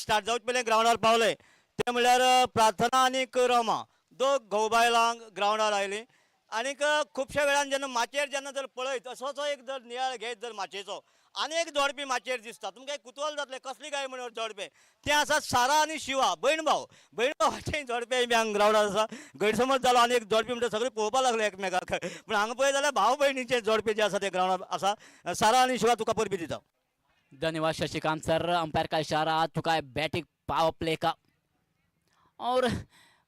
Start जावचे पयलीं ग्राउंडार पावले ते म्हणल्यार प्रार्थना आनीक रोमा दोग घोव बायलां ग्राउंडार आयलीं आनीक खुबश्या वेळान जेन्ना माचयेर जेन्ना जर पळयत असोच एक जर नियाळ घेयत जर माचयेचो आनी एक जोडपी माचयेर दिसता तुमकां एक कुतूहल जातलें कसली काय म्हणून जोडपे ते आसा सारा आनी शिवा भयण भावाचे जोडपे हांगा ग्राउंडार आसा गैरसमज जालो आनी एक जोडपी म्हणटा सगळे पळोवपाक लागले एकमेकाक पूण हांगा पळय जाल्यार भाव भयणीचे जोडपे जे आसा ते ग्राउंडार आसा सारा आनी शिवा तुका परबी दिता। धन्यवाद शशिकांत सर। अंपायर का इशारा आ चुका है बैटिंग पावर प्ले का और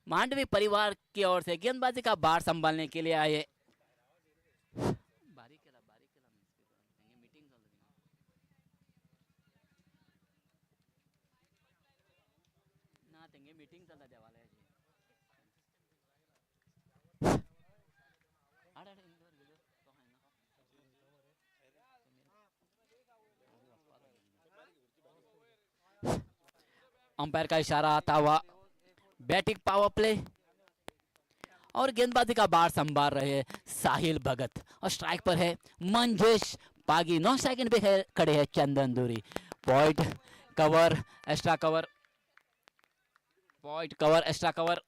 मांडवी परिवार की ओर से गेंदबाजी का भार संभालने के लिए आए अंपायर का इशारा आता हुआ बैटिंग पावर प्ले और गेंदबाजी का बार संभाल रहे हैं साहिल भगत और स्ट्राइक पर है मंजेश पागी। 9 सेकंड पे है खड़े हैं चंदन दूरी। Point cover extra cover point cover extra cover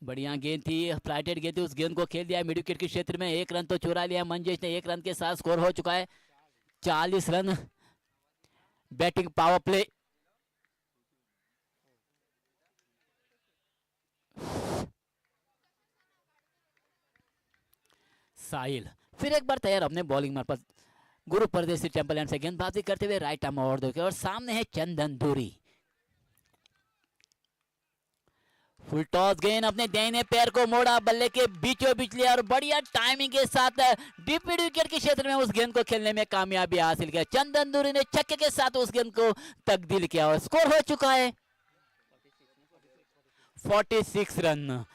बढ़िया गेंद थी फ्लाइटेड गेंद थी उस गेंद को खेल दिया मिड विकेट के क्षेत्र में। 1 रन तो चुरा लिया मंजेश ने। 1 रन के साथ स्कोर हो चुका है 40 रन। बैटिंग पावर प्ले साहिल फिर एक बार तैयार अपने बॉलिंग मार्फत गुरु परदेसी टेम्पलैंड से गेंदबाजी करते हुए राइट आर्म ओवर देकर और सामने है चंदन दूरी। फुल टॉस गेंद अपने दाहिने पैर को मोड़ा बल्ले के बीचों बीच लिया और बढ़िया टाइमिंग के साथ डीप मिड विकेट के क्षेत्र में उस गेंद को खेलने में कामयाबी हासिल किया। चंदन दूरी ने छक्के के साथ उस गेंद को तब्दील किया और स्कोर हो चुका है 46 रन।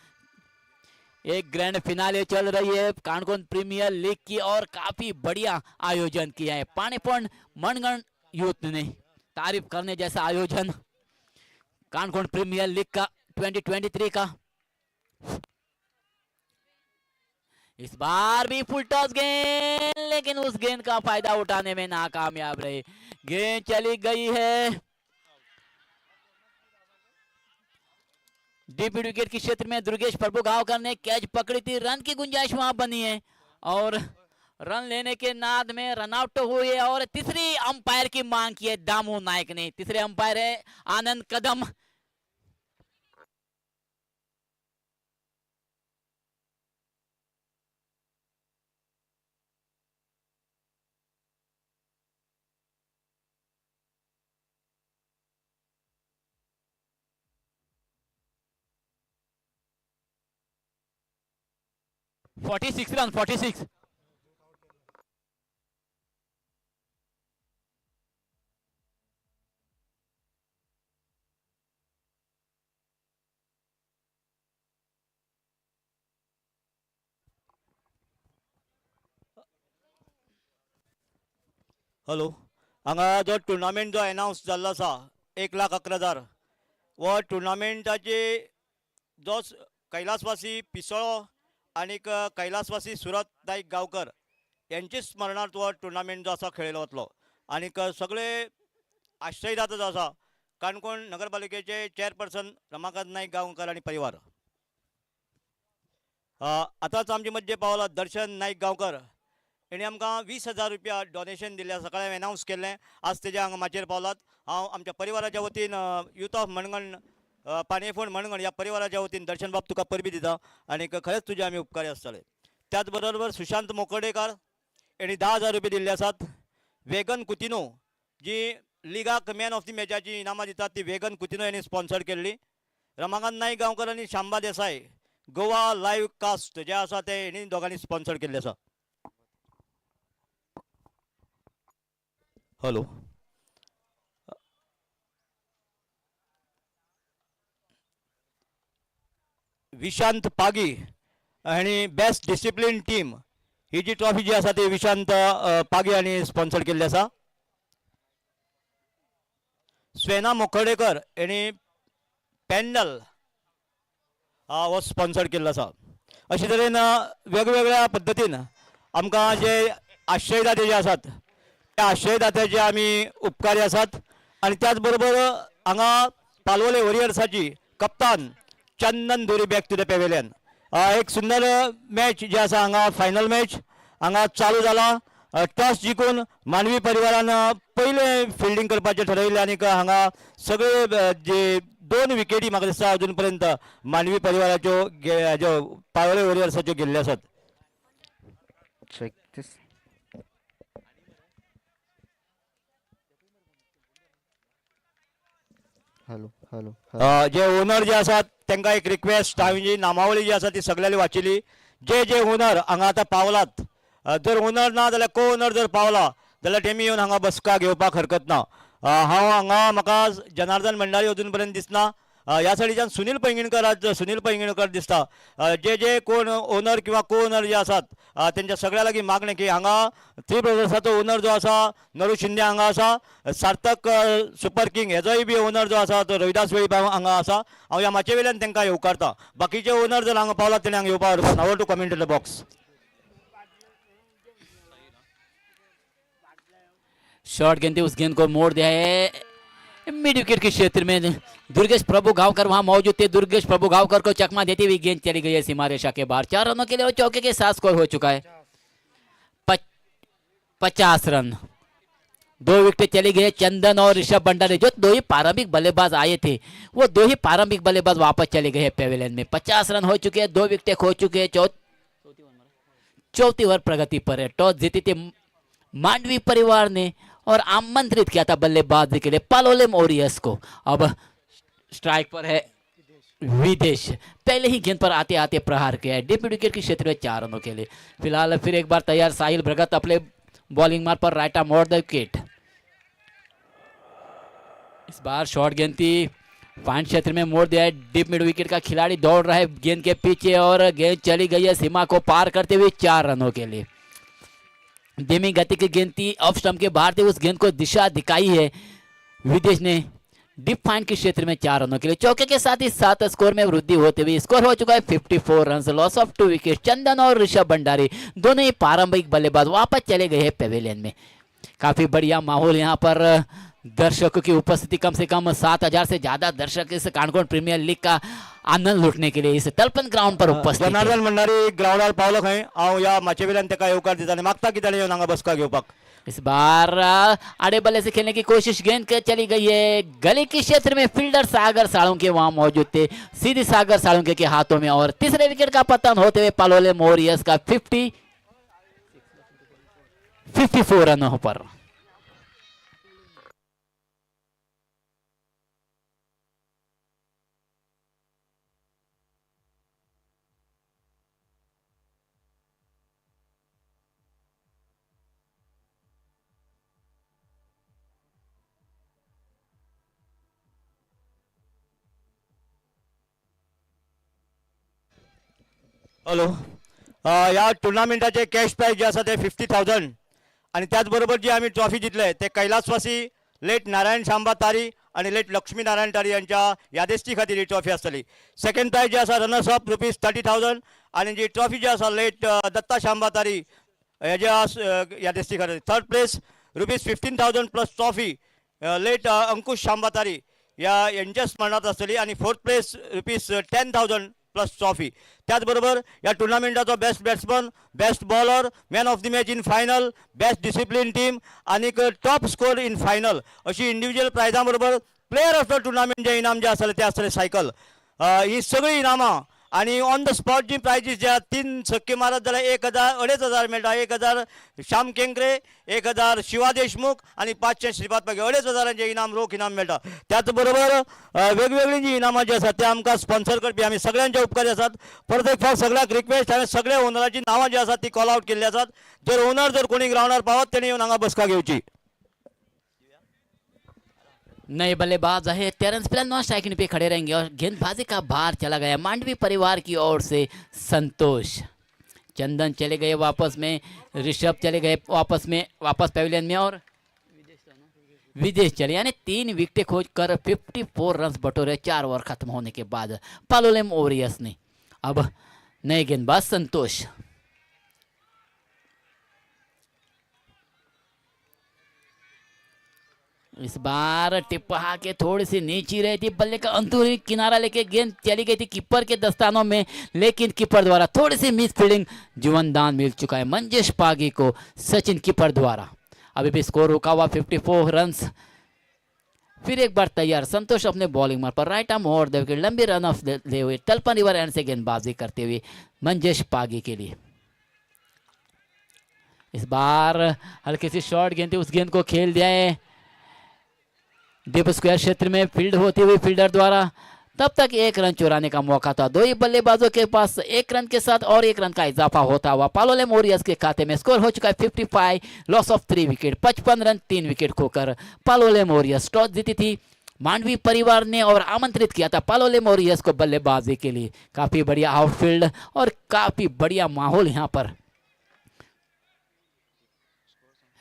एक ग्रैंड फिनाले चल रही है कानकोन प्रीमियर लीग की और काफी बढ़िया आयोजन किया है पानीपत मनगढ़ यूथ ने। तारीफ करने जैसा आयोजन कानकोन प्रीमियर लीग का 2023 का। इस बार भी फुल टॉस गेंद लेकिन उस गेंद का फायदा उठाने में नाकामयाब रहे। गेंद चली गई है डीप मिड विकेट के क्षेत्र में। दुर्गेश प्रभु गांवकर ने कैच पकड़ी थी। रन की गुंजाइश वहां बनी है और रन लेने के नाद में रन आउट हुए और तीसरी अंपायर की मांग की है दामू नायक ने। तीसरे अंपायर है आनंद कदम। रन 46। हॅलो हांगा जो टुर्नामेंट जो अनाउन्स जाल्लो आसा 1,11,000 वो टुर्नामेंटाची जो कैलासवासी पिसोळो आनीक कैलासवासी सुरत नाईक गांवकर यांचे स्मरणार्थ हो टुर्नामेंट जो आसा खेळिल्लो वतलो आनीक सगळे आश्रयदाता जो आसा काणकोण नगरपालिकेचे चेअरपर्सन रमाकांत नाईक गांवकर आनी परिवार। आतांच आमचे मध्य पावला दर्शन नाईक गांवकर हेणी आमकां 20,000 रुपया डोनेशन दिल्लें सकाळीं अनाउन्स केल्लें आज तेजे हांगा माचयेर पावलात। हांव आमच्या परिवाराच्या वतीन यूथ ऑफ मणगण पाणयेफोंड मणगण ह्या परिवाराच्या वतीन दर्शन बाब तुका परबी दिता आनीक खरेंच तुजे आमी उपकारी आसतले। त्याच बरोबर सुशांत मोकडेकार हेणी 10,000 रुपये दिल्ले आसात। वेगन कुतिनो जी लिगाक मॅन ऑफ दी मॅचाची इनामां दितात ती वेगन कुतिनो हेणी स्पॉन्सर केल्ली। रमाकांत नाईक गांवकर आनी शांबा देसाय गोवा लायव्ह कास्ट जे आसा ते हेणी दोगांनी स्पॉन्सर केल्ले आसा। हॅलो विशांत पागी आणि बेस्ट डिसिप्लिन टीम ही जी ट्रॉफी जी आसा ती विशांत पागी हांणी स्पॉन्सर केल्ली आसा। स्वेना मोखडेकर हेणी पॅन्डल हो स्पॉन्सर केल्लो आसा। अशे तरेन वेगवेगळ्या पद्दतीन आमकां जे आश्रयदाते जे आसात त्या आश्रयदात्याचे आमी उपकारी आसात आणि त्याच बरोबर हांगा पालवले वॉरियर्साची कप्तान चंदन दुरी बॅक टू द पेवेलियन. एक सुंदर मॅच जी आसा हांगा फायनल मॅच हांगा चालू जाला. टॉस जिखून मानवी परिवारान पयले फिल्डिंग करपाचें ठरयलें आणि हांगा सगळे जे 2 विकेटी म्हाका दिसता अजून पर्यंत मानवी परिवाराच्यो हेज्यो पालवले वॉरियर्साच्यो गेल्ल्यो आसात. Check this. Hello, hello, hello. जे ओनर जे आसात तांकां एक रिक्वेस्ट हांवें जी नामावळी जी आसा ती सगळ्यांनी वाचिली. जे ओनर हांगा आतां पावलात जर ओनर ना जाल्यार को ओनर जर पावला जाल्यार तेमी येवन हांगा बसका घेवपाक हरकत ना. हांव हांगा म्हाका जनार्दन भंडारी अजून पर्यंत दिसना. ह्या सायडीच्यान सुनील पैंगीणकर दिसता. जे कोण ओनर किंवा को ओनर जे आसात तेंच्या सगळ्या लागीं मागणें की हांगा थ्री ब्रदर्साचो ओनर जो आसा नरू शिंदे हांगा आसा. सार्थक सुपर किंग हेजोय बी ओनर जो आसा तो रविदास वेळीप हांगा आसा. हांव ह्या माचे वयल्यान तांकां येवकारता. बाकीचे ओनर जर हांगा पावला तेणे हांगा येवपाक हरकत ना. Over to comment in the box. Short गेंद थी, उस गेंद को मोड़ दिया है मिड विकेट के क्षेत्र में. दुर्गेश प्रभु गांवकर वहां मौजूद थे. दुर्गेश प्रभु गांवकर को चकमा देती हुई गेंद चली गई है सीमा रेखा के बाहर. 4 रनों के लिए और चौके के साथ स्कोर हो चुका है 50 रन. 2 विकेट चली गई. चंदन और ऋषभ भंडारी जो 2 ही प्रारंभिक बल्लेबाज आए थे वो 2 ही प्रारंभिक बल्लेबाज वापस चले गए हैं पेवेलियन में. 50 रन हो चुके हैं. 2 विकेट खो चुके हैं. चौथी ओवर प्रगति पर है. टॉस जीती थी मांडवी परिवार ने और आमंत्रित किया था बल्लेबाजी के लिए पालोले वॉरियर्स को. अब स्ट्राइक पर है विदेश. पहले ही गेंद पर आते आते प्रहार किया है. डीप विकेट के क्षेत्र में 4 रनों के लिए. फिलहाल फिर एक बार तैयार साहिल भगत अपने बॉलिंग मार्ग पर राइट आर्म मोड़ द विकेट. इस बार शॉर्ट गेंद थी फाइन क्षेत्र में मोड़ दिया है. डीप मिड विकेट का खिलाड़ी दौड़ रहा है गेंद के पीछे और गेंद चली गई है सीमा को पार करते हुए 4 रनों के लिए. धीमी गति की गेंद थी ऑफ स्टंप के बाहर थी. उस गेंद को दिशा दिखाई है विदेश ने डीप फाइन के क्षेत्र में 4 रनों के लिए. चौके के साथ ही 7 स्कोर में वृद्धि होते हुए स्कोर हो चुका है 54 run. Loss of 2 wicket. Chandan और ऋषभ भंडारी दोनों ही प्रारंभिक बल्लेबाज वापस चले गए हैं पेवेलियन में. काफी बढ़िया माहौल यहाँ पर. दर्शकों की उपस्थिति कम से कम 7000 से ज्यादा दर्शक इस काणकोण प्रीमियर लीग का आनंद लुटने के लिए इस तलपन ग्राउंड पर उपस्थित. जनार्दन भंडारी ग्राउंडार पावलो खंय. हांव ह्या माचे वयल्यान ताका येवकार दिता आनी मागता की ताणें येवन हांगा बसका घेवपाक. इस बार आड़े बल्ले से खेलने की कोशिश. गेंद के चली गई है गली के क्षेत्र में. फील्डर सागर साळुंके वहां मौजूद थे. सीधी सागर साळुंके के हाथों में और तीसरे विकेट का पतन होते हुए पालोले वॉरियर्स का 54 रनों पर. हॅलो. ह्या टुर्नामेंटाचे कॅश प्राइज जे आसा ते 50,000 आणि त्याचबरोबर जी आम्ही ट्रॉफी जितले ते कैलासवासी लेट नारायण शांबा तारी आणि लेट लक्ष्मी नारायण तारी यांच्या यादेस्ती खातीर ही ट्रॉफी आसतली. सेकंड प्राइज जे आसा रनर्स अप ₹30,000 आणि जी ट्रॉफी जी आसा लेट दत्ता शांबा तारी हेज्या यादेस्ती खातीर. Third place ₹15,000 plus trophy late Ankush Shamba Tari यांच्या स्मरणात आसतली. आणि फोर्थ प्लेस ₹10,000 प्लस ट्रॉफी. त्याचबरोबर या टुर्नामेंटाचो best batsman, best bowler, man of the match in final, best discipline team आणि टॉप स्कोर इन फायनल अशी इंडिव्हिज्युअल प्रायजां बरोबर प्लेयर ऑफ द टुर्नामेंट जे इनाम जे आसतले ते आसतले सायकल. ही सगळी इनामां आणि ऑन द स्पॉट जी प्रायजीस जे 3 छक्के मारत जाल्यार 2,500 मेळटा. 1,000 श्याम केंकरे, 1,000 शिवा देशमुख आणि 500 श्रीपाद पागे. 2,500 इनाम रोख इनाम मेळटा. त्याच बरोबर वेगवेगळी जी इनामां जी आसात ते आमकां स्पॉन्सर करपी आमी सगळ्यांचे उपकारी आसात. परत एक फावट सगळ्याक रिक्वेस्ट हांवें सगळ्या ओनराची नांवां जी आसात ती कॉल आउट केल्ली आसात. जर ओनर जर कोणी ग्राउंडार पावत तेणी येवन हांगा बसका घेवची. नए बल्लेबाज है टेरेंस प्लान नॉन स्ट्राइकिंग पे खड़े रहेंगे और गेंदबाजी का भार चला गया मांडवी परिवार की ओर से संतोष. चंदन चले गए वापस में. ऋषभ चले गए वापस पेविलियन में और विदेश चले. यानी 3 विकेट खोजकर 54 रन बटोरे 4 ओवर खत्म होने के बाद पालोलेम वॉरियर्स ने. अब नए गेंदबाज संतोष। इस बार टिप्पा के थोड़ी सी नीचे रही थी, बल्ले का अंदरूनी किनारा लेके गेंद चली गई थी कीपर के दस्तानों में, लेकिन कीपर द्वारा थोड़ी सी मिस फील्डिंग, जीवनदान मिल चुका है मंजेश पागी को सचिन कीपर द्वारा। अभी भी स्कोर रुका हुआ 54 रन्स। फिर एक बार तैयार संतोष अपने बॉलिंग मार पर राइट आर्म और देव के लंबी रन ऑफ ले हुए तलपन रिवर एंड से गेंदबाजी करते हुए मंजेश पागी के लिए। इस बार हल्की सी शॉर्ट गेंद थी, उस गेंद को खेल दिया है डीप स्क्वायर क्षेत्र में फील्ड होती हुई फील्डर द्वारा। तब तक एक रन चुराने का मौका था दो ही बल्लेबाजों के पास। एक रन के साथ और एक रन का इजाफा होता हुआ पालोलेम वॉरियर्स के खाते में स्कोर हो चुका है 55, loss of 3 wicket, 55 run 3 wicket खोकर पालोलेम वॉरियर्स टॉस जीती थी मांडवी परिवार ने और आमंत्रित किया था पालोलेम वॉरियर्स को बल्लेबाजी के लिए। काफी बढ़िया आउटफील्ड और काफी बढ़िया माहौल यहाँ पर।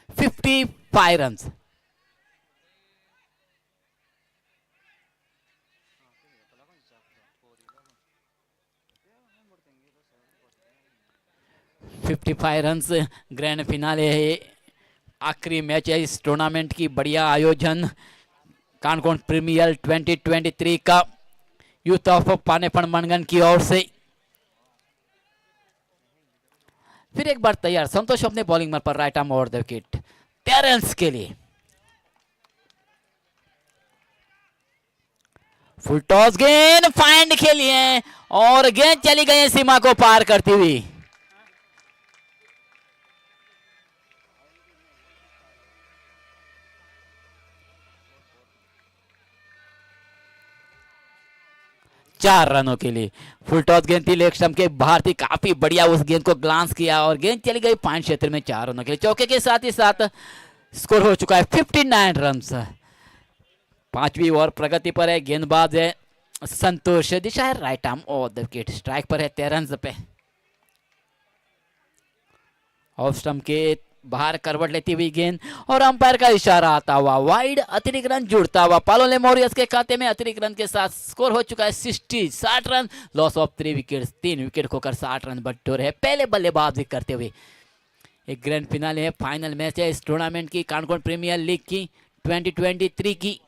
55 रन। रन ग्रैंड फिनाले है, आखिरी मैच है इस टूर्नामेंट की। बढ़िया आयोजन कानकोन प्रीमियर 2023 का यूथ ऑफ पानेपन मनगन की ओर से। फिर एक बार तैयार संतोष अपने बॉलिंग में पर right arm over the wicket Terence के लिए। फुल टॉस गेंद फाइंड खेली है और गेंद चली गई है सीमा को पार करती हुई। चार रनों के लिए फुल टॉस गेंद थी, लेग स्टंप के बाहर थी, काफी बढ़िया उस गेंद को ग्लांस किया और गेंद चली गई पॉइंट क्षेत्र में 4 रनों के लिए। चौके के साथ ही साथ स्कोर हो चुका है 59 रन। पांचवी ओवर प्रगति पर है, गेंदबाज है संतोष, दिशा है राइट आर्म और द विकेट, स्ट्राइक पर है 13 रन पे। ऑफ स्टंप के बाहर करवट लेती हुई गेंद और अंपायर का इशारा आता हुआ वाइड, अतिरिक्त रन जुड़ता हुआ पालोलेम वॉरियर्स के खाते में। अतिरिक्त रन के साथ स्कोर हो चुका है 60 run, loss of 3 wicket, 3 wicket खोकर 60 रन बटोरे है पहले बल्लेबाजी करते हुए। एक ग्रैंड फिनाले है, फाइनल मैच है इस टूर्नामेंट की, कानकोन प्रीमियर लीग की 2023 की।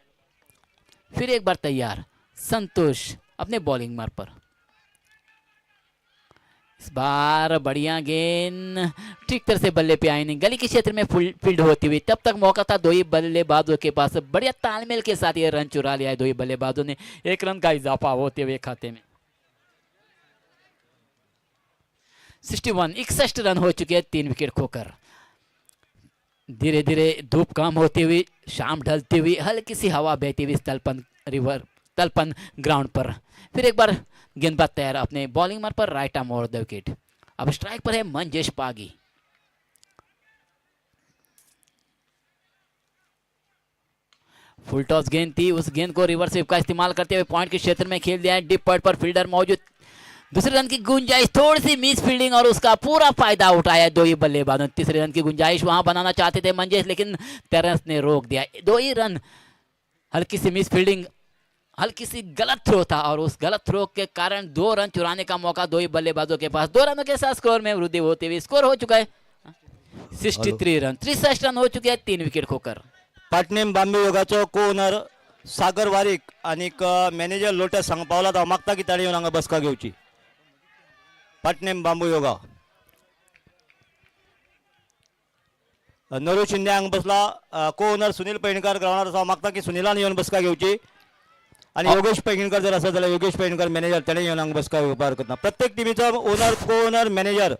फिर एक बार तैयार संतोष अपने बॉलिंग मार पर। इस बार बढ़िया गेंद ठीक तरह से बल्ले पे आई नहीं, गली के क्षेत्र में फील्ड होती हुई। तब तक मौका था दो ही बल्लेबाजों के पास, बढ़िया तालमेल के साथ ये रन चुरा लिया है दो ही बल्लेबाजों ने। 1 रन का इजाफा होते हुए खाते में 61 रन हो चुके हैं 3 विकेट खोकर। धीरे धीरे धूप कम होती हुई, शाम ढलती हुई, हल्की सी हवा बहती हुई तलपन ग्राउंड पर। फिर एक बार गेंदबाज तैयार अपने बॉलिंग मार पर right arm over the wicket. अब स्ट्राइक पर है मंजेश पागी। फुल टॉस गेंद थी, उस गेंद को रिवर्स स्वीप का इस्तेमाल करते हुए पॉइंट के क्षेत्र में खेल दिया है। डीप पॉइंट पर फील्डर मौजूद, दूसरे रन की गुंजाइश, थोड़ी सी मिस फील्डिंग और उसका पूरा फायदा उठाया दो ही बल्लेबाजों। तीसरे रन की गुंजाइश वहां बनाना चाहते थे मंजेश, लेकिन टेरेंस ने रोक दिया। 2 ही रन, हल्की सी मिस फील्डिंग, हल्की सी गलत थ्रो था और उस गलत थ्रो के कारण 2 रन चुराने का मौका दो ही बल्लेबाजों के पास। 2 रनों के साथ स्कोर में वृद्धि होती हुई स्कोर हो चुका है 63 रन, 63 रन हो चुके हैं 3 विकेट खोकर। पाटणेम बांबे योगाचो को ओनर सागर वारीक आणि मॅनेजर लोटस हांगा पावला, हांव मागता की ताणी येवन हांगा बसका घेवची। पाटणेम बांबू योगा नरू शिंदे हांगा बसला, को ओनर सुनील पैणकर ग्राउंडार आसा, हांव मागता की सुनीलान येवन बसका घेवची। आणि योगेश पैंगीणकर जर असेल जाल्यार योगेश पैंगीणकर मॅनेजर ताणें येवन हांगा बसका घेवपाक हरकत ना। प्रत्येक टीमीचो ओनर, को ओनर, मॅनेजर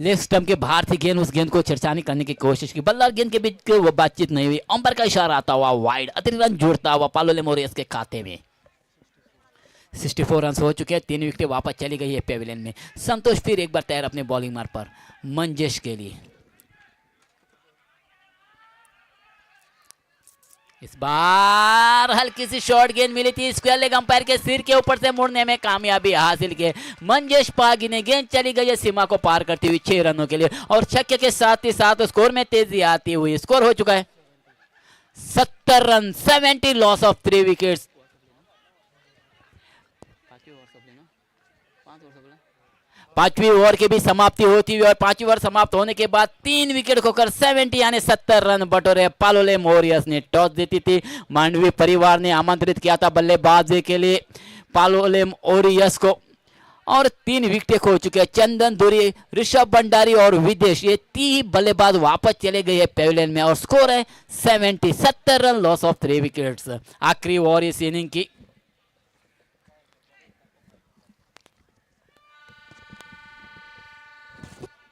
लेग स्टंप के बाहर थी गेंद, उस गेंद को छेड़छानी करने की कोशिश की, बल्ला और गेंद के बीच वो बातचीत नहीं हुई। अंपायर का इशारा आता हुआ वाइड, अतिरिक्त रन जोड़ता हुआ पालोलेम वॉरियर्स के खाते में। 64 रन हो चुके हैं, 3 विकेट वापस चली गई है पेविलियन में। संतोष फिर एक बार तैयार अपने बॉलिंग मार पर मंजेश के लिए। इस बार हल्की सी शॉर्ट गेंद मिली थी, स्क्वायर लेग अंपायर के सिर के ऊपर से मुड़ने में कामयाबी हासिल की मंजेश पागी ने। गेंद चली गई है सीमा को पार करती हुई 6 रनों के लिए और छक्के के साथ ही साथ स्कोर में तेजी आती हुई स्कोर हो चुका है 70 रन, 70, लॉस ऑफ 3 विकेट्स। पांचवी ओवर की भी समाप्ति होती हुई और पांचवी ओवर समाप्त होने के बाद 3 विकेट खोकर 70 यानी 70 रन बटोरे पालोलेम वॉरियर्स ने। टॉस जीती थी मांडवी परिवार ने आमंत्रित किया था बल्लेबाजी के लिए पालोलेम वॉरियर्स को और 3 विकेट खो चुके हैं। चंदन दुरी, ऋषभ भंडारी और विदेश ये 3 बल्लेबाज वापस चले गए हैं पेविलियन में और स्कोर है 70 रन, लॉस ऑफ 3 विकेट्स। आखिरी ओवर इस इनिंग की।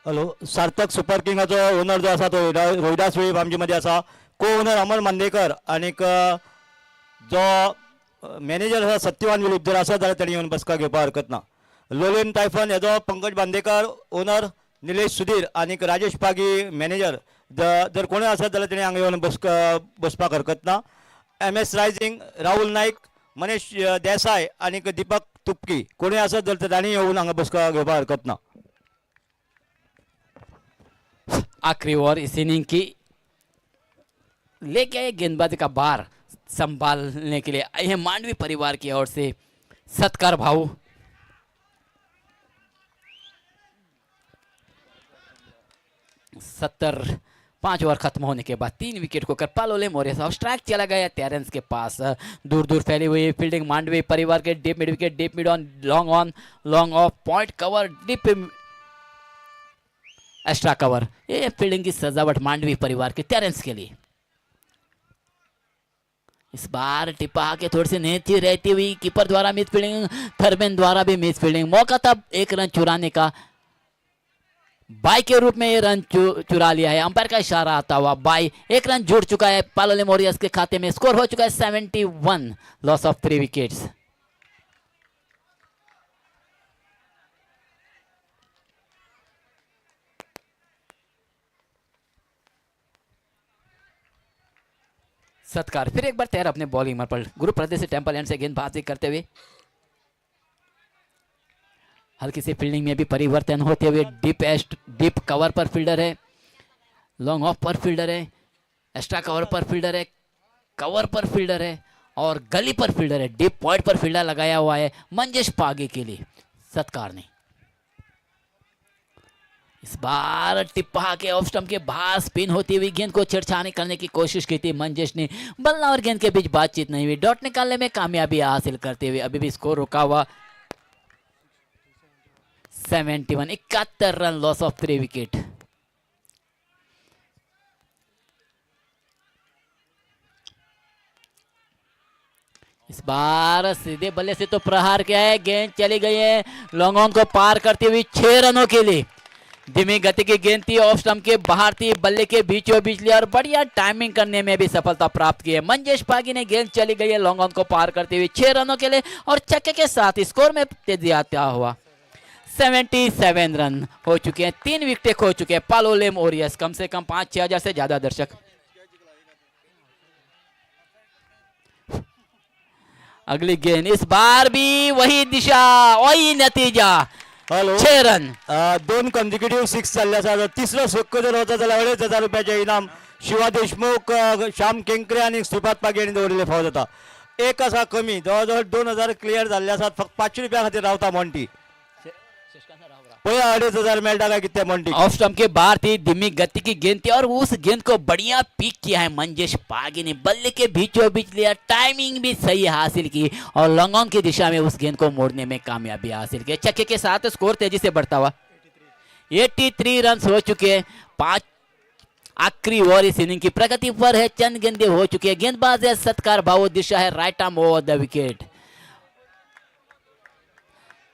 हॅलो, सार्थक सुपर किंगाचो ओनर जो आसा तो रोहिदास वेळीप आमचे मध्ये आसा, को ओनर अमर मांदेकर आनीक जो मॅनेजर आसा सत्यवान वेळीप जर आसा जाल्यार ताणी येवन बसका घेवपाक हरकत ना। लोलेन टायफन हेजो पंकज बांदेकर ओनर, निलेश सुधीर आनीक राजेश पागी मॅनेजर जर कोणी आसत जाल्यार ताणी हांगा येवन बसपाक हरकत ना। M S rising, Rahul Naik, Manish Desai आनीक दीपक तुपकी कोणी आसत जाल्यार ताणी येवन हांगा बसका घेवपाक हरकत ना। आखिरी ओवर इस इनिंग की। लेके आए गेंदबाजी का भार संभालने के लिए आए हैं मांडवी परिवार की ओर से सत्कार भाऊ। सत्तर 5 ओवर खत्म होने के बाद 3 विकेट को कर पालोलेम वॉरियर्स और स्ट्राइक चला गया टेरेंस के पास। दूर दूर फैली हुई फील्डिंग मांडवी परिवार के deep mid wicket, deep mid on, long off, point cover, deep extra cover. ये फील्डिंग की सजावट मांडवी परिवार के टेरेंस के लिए। इस बार टिपा के थोड़ी सी नीचे रहती हुई कीपर द्वारा मिस फील्डिंग, थर्मेन द्वारा भी मिस फील्डिंग। मौका था 1 रन चुराने का, बाई के रूप में ये रन चुरा लिया है। अंपायर का इशारा आता हुआ बाई। 1 रन जुड़ चुका है पालोलेम वॉरियर्स के खाते में। स्कोर हो चुका है 71, लॉस ऑफ 3 विकेट्स। सत्कार फिर एक बार तैयार अपने बॉलिंग मार पर गुरु प्रदेश से टेम्पल एंड से गेंदबाजी करते हुए हल्की सी फील्डिंग में भी परिवर्तन होते हुए डीप कवर पर फील्डर है, लॉन्ग ऑफ पर फील्डर है, एक्स्ट्रा कवर पर फील्डर है, कवर पर फील्डर है और गली पर फील्डर है। डीप पॉइंट पर फील्डर लगाया हुआ है मंजेश पागे के लिए सत्कार ने। इस बार टिप्पा के ऑफ स्टंप के बाहर स्पिन होती हुई गेंद को छेड़छाड़ करने की कोशिश की थी मंजेश ने। बल्ला और गेंद के बीच बातचीत नहीं हुई। डॉट निकालने में कामयाबी हासिल करते हुए अभी भी स्कोर रुका हुआ 71, 71 रन, लॉस ऑफ 3 विकेट। इस बार सीधे बल्ले से तो प्रहार किया है, गेंद चली गई है लॉन्ग ऑन को पार करती हुई 6 रनों के लिए। धीमी गति की गेंद थी, ऑफ स्टंप के बाहर थी, बल्ले के बीचों बीच लिया और बढ़िया टाइमिंग करने में भी सफलता प्राप्त की है मंजेश पागी ने। गेंद चली गई है लॉन्ग ऑन को पार करते हुए 6 रनों के लिए और छक्के के साथ स्कोर में तेजी आता हुआ 77 रन हो चुके हैं। 3 विकेट खो चुके हैं पालोलेम वॉरियर्स। कम से कम 5-6 हजार से ज्यादा दर्शक। अगली गेंद, इस बार भी वही दिशा वही नतीजा, हॅलो, 6 रन। 2 कॉन्झिक्युटिव्ह 6 जाल्ले आसा। तिसरो सक्को जर वता जाल्यार 2,500 रुपयाचे इनाम शिवा देशमुख, श्याम केंकरे आणि श्रीपाद पागी हांणी दवरिल्ले फावो जाता। एक आसा कमी, जवळ 2,000 क्लियर जाल्ले आसात। फक्त 500 रुपया खातीर रावता मोंटी। पळया 2,500 मेळटा काय कितें मोंटी। ऑफ स्टंप के बाहर थी, धीमी गति की गेंद थी और उस गेंद को बढ़िया पिक किया है मंजेश पागी ने। बल्ले के बीचों बीच लिया, टाइमिंग भी सही हासिल की और लॉन्ग ऑन की दिशा में उस गेंद को मोड़ने में कामयाबी हासिल की। छक्के के साथ स्कोर तेजी से बढ़ता हुआ 83 रन हो चुके हैं। 5 आखिरी ओवर इस इनिंग की प्रगति पर है। चंद गेंदे हो चुके हैं। गेंदबाज है सत्कार भावो, दिशा है right arm over the wicket.